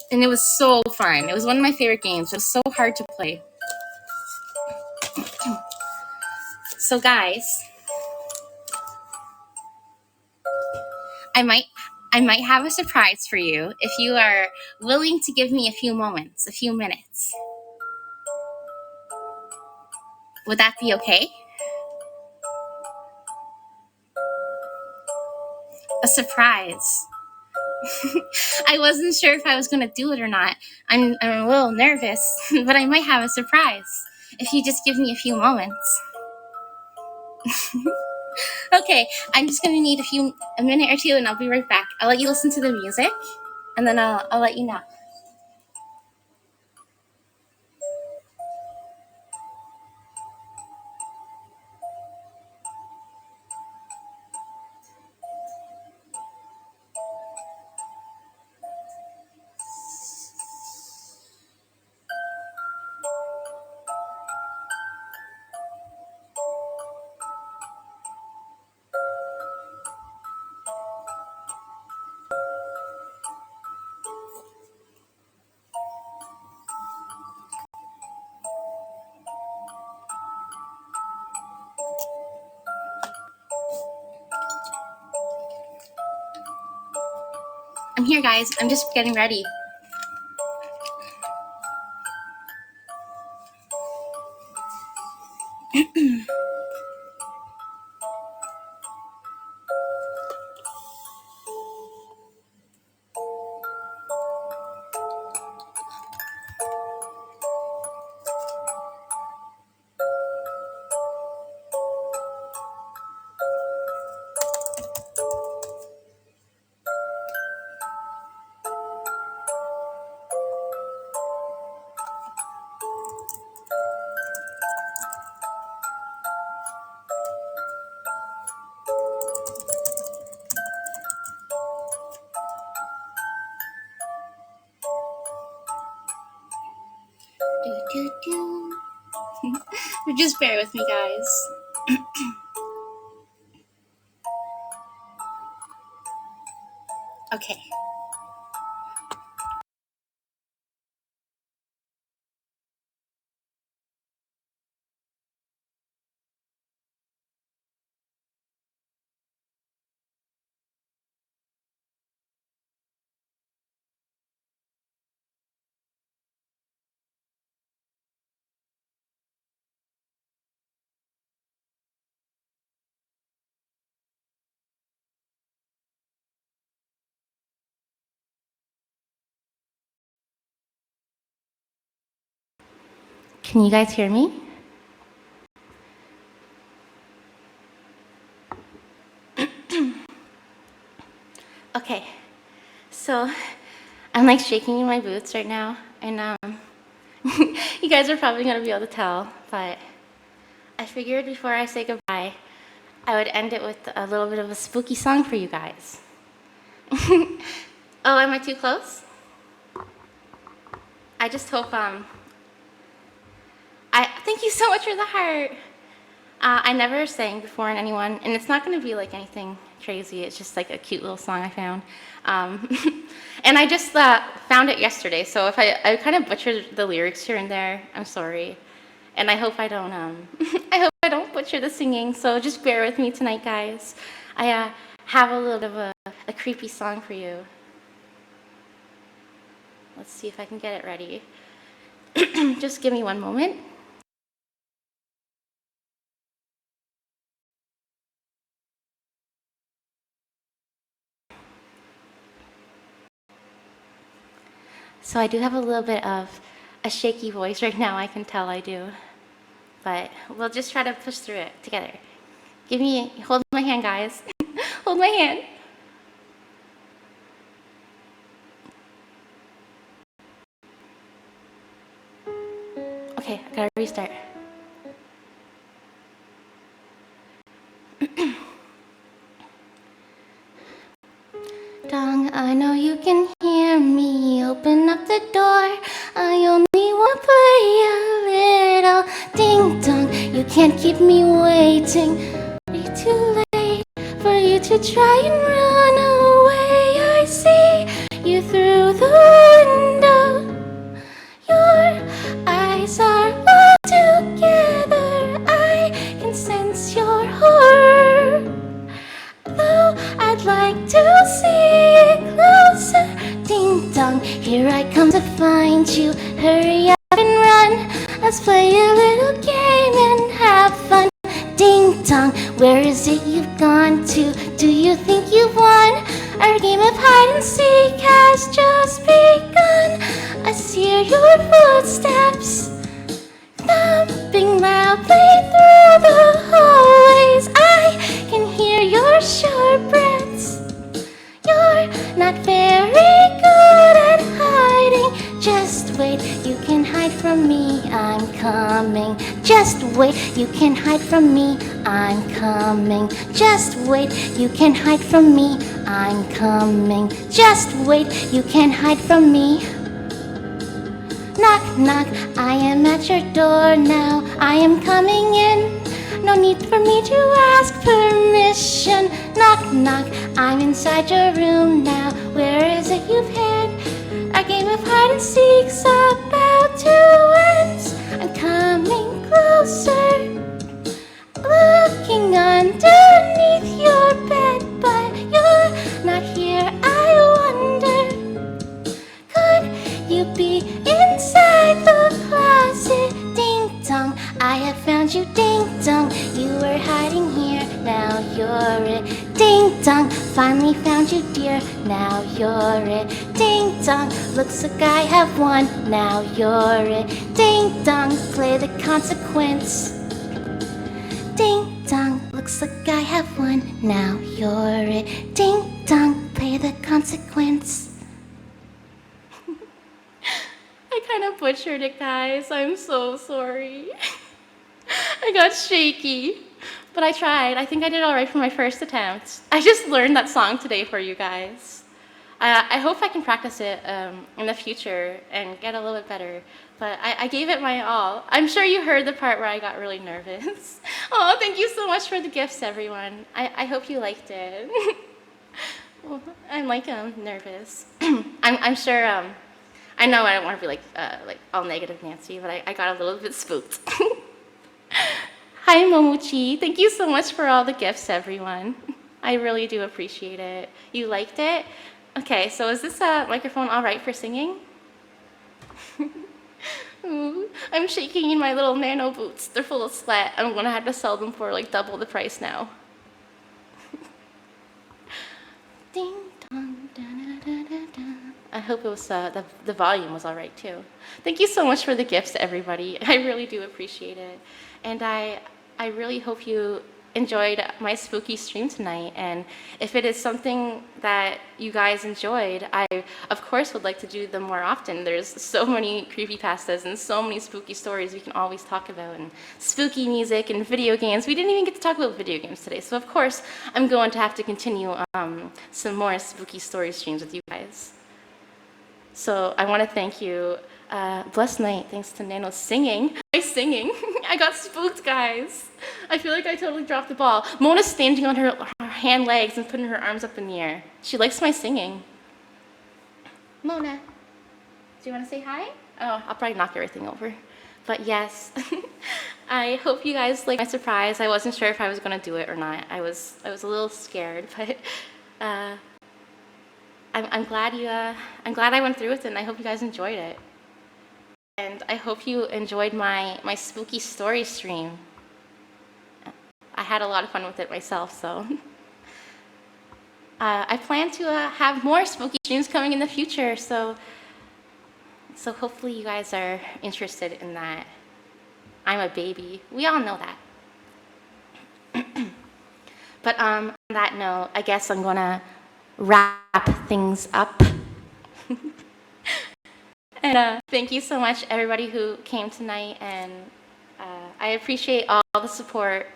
and it was so fun. It was one of my favorite games. It was so hard to play. So guys, I might have a surprise for you if you are willing to give me a few moments, a few minutes. Would that be okay? A surprise. I wasn't sure if I was going to do it or not. I'm a little nervous, but I might have a surprise if you just give me a few moments. Okay, I'm just going to need a minute or two, and I'll be right back. I'll let you listen to the music, and then I'll let you know. I'm here, guys. I'm just getting ready. Just bear with me, guys. Okay. Can you guys hear me? Okay, so I'm like shaking in my boots right now, and you guys are probably gonna be able to tell, but I figured before I say goodbye, I would end it with a little bit of a spooky song for you guys. Oh, am I too close? I just hope, thank you so much for the heart. I never sang before in anyone, and it's not gonna be like anything crazy. It's just like a cute little song I found. And I just found it yesterday, so if I kind of butchered the lyrics here and there, I'm sorry. And I hope I don't, I hope I don't butcher the singing, so just bear with me tonight, guys. I have a little bit of a creepy song for you. Let's see if I can get it ready. Just give me one moment. So I do have a little bit of a shaky voice right now, I can tell I do. But we'll just try to push through it together. Hold my hand, guys. Hold my hand. Okay, I gotta restart. Dong, I know you can hear me. Open up the door. I only want to play a little ding dong. You can't keep me waiting. It's too late for you to try and run away. I see you through the window. Your eyes are all together. I can sense your horror. Though I'd like to see it closer. Ding dong, here I come to find you. Hurry up and run. Let's play a little game and have fun. Ding dong, where is it you've gone to? Do you think you've won? Our game of hide and seek has just begun. I hear your footsteps thumping loudly through the hallways. I can hear your short breaths. You're not very good at hiding. Just wait, you can hide from me, I'm coming. Just wait, you can hide from me, I'm coming. Just wait, you can hide from me, I'm coming. Just wait, you can hide from me. Knock, knock, I am at your door now. I am coming in. No need for me to ask permission. Knock, knock, I'm inside your room now. Where is it you've hid? Our game of hide and seek's about to end. I'm coming closer, looking underneath your bed, but you're not here. I wonder, could you be inside the closet? Ding dong, I have found you. Ding dong, you were hiding here. Now you're it. Ding dong, finally found you, dear. Now you're it. Ding dong, looks like I have won. Now you're it. Ding dong, play the consequence. Ding dong, looks like I have won. Now you're it. Ding dong, play the consequence. I kind of butchered it, guys. I'm so sorry. I got shaky, but I tried. I think I did all right for my first attempt. I just learned that song today for you guys. I hope I can practice it in the future and get a little bit better, but I gave it my all. I'm sure you heard the part where I got really nervous. Oh, thank you so much for the gifts, everyone. I hope you liked it. Well, I'm like nervous. I'm sure. I know I don't want to be like all negative Nancy, but I got a little bit spooked. Hi, Momochi. Thank you so much for all the gifts, everyone. I really do appreciate it. You liked it? Okay, so is this microphone all right for singing? Ooh, I'm shaking in my little nano boots. They're full of sweat. I'm gonna have to sell them for like double the price now. Ding dong, da da da da. I hope it was the volume was all right too. Thank you so much for the gifts, everybody. I really do appreciate it, and I really hope you enjoyed my spooky stream tonight. And if it is something that you guys enjoyed, I of course would like to do them more often. There's so many creepypastas and so many spooky stories we can always talk about, and spooky music and video games. We didn't even get to talk about video games today, so of course I'm going to have to continue some more spooky story streams with you guys. So I want to thank you. Blessed night, thanks to Nano singing. I got spooked, guys. I feel like I totally dropped the ball. Mona's standing on her hand legs and putting her arms up in the air. She likes my singing. Mona, do you want to say hi? Oh, I'll probably knock everything over. But yes, I hope you guys like my surprise. I wasn't sure if I was going to do it or not. I was a little scared, but I'm I'm glad I'm glad I went through with it, and I hope you guys enjoyed it. And I hope you enjoyed my spooky story stream. I had a lot of fun with it myself, so. I plan to have more spooky streams coming in the future, so hopefully you guys are interested in that. I'm a baby. We all know that. But on that note, I guess I'm gonna wrap things up. And thank you so much, everybody who came tonight, and I appreciate all the support,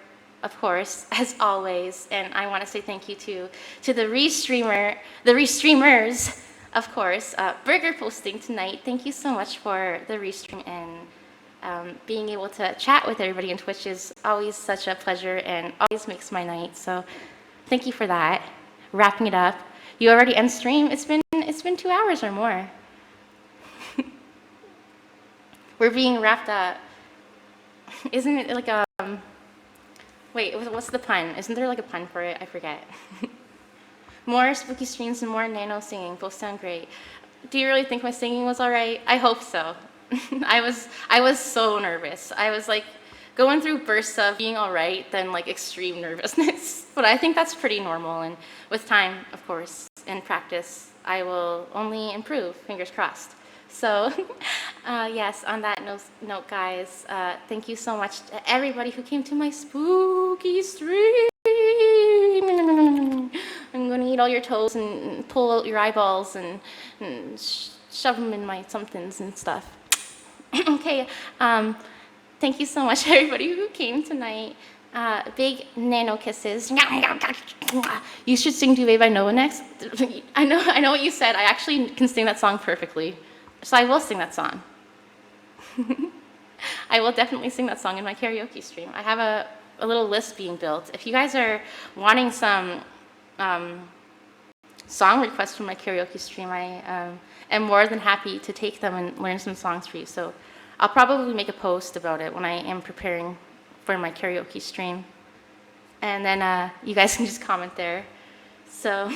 of course, as always. And I want to say thank you to the restreamers, of course. Burger posting tonight. Thank you so much for the restream, and being able to chat with everybody on Twitch is always such a pleasure and always makes my night. So thank you for that. Wrapping it up. You already end stream. It's been 2 hours or more. We're being wrapped up. Isn't it like a wait, what's the pun? Isn't there like a pun for it? I forget. More spooky streams and more Nano singing. Both sound great. Do you really think my singing was all right? I hope so. I was so nervous. I was like going through bursts of being all right, then like extreme nervousness. But I think that's pretty normal, and with time, of course, and practice, I will only improve, fingers crossed. So yes, on that note, guys, thank you so much to everybody who came to my spooky stream. I'm gonna eat all your toes and pull out your eyeballs and shove them in my somethings and stuff. Okay, thank you so much, everybody who came tonight. Big Nano kisses. You should sing Duvet by Noah next. I know what you said. I actually can sing that song perfectly. So I will sing that song. I will definitely sing that song in my karaoke stream. I have a little list being built. If you guys are wanting some song requests from my karaoke stream, I am more than happy to take them and learn some songs for you. So I'll probably make a post about it when I am preparing for my karaoke stream. And then you guys can just comment there. So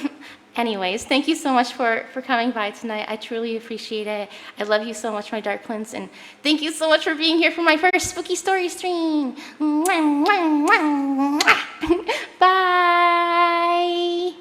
anyways, thank you so much for coming by tonight. I truly appreciate it. I love you so much, my Darklins, and thank you so much for being here for my first spooky story stream. Bye.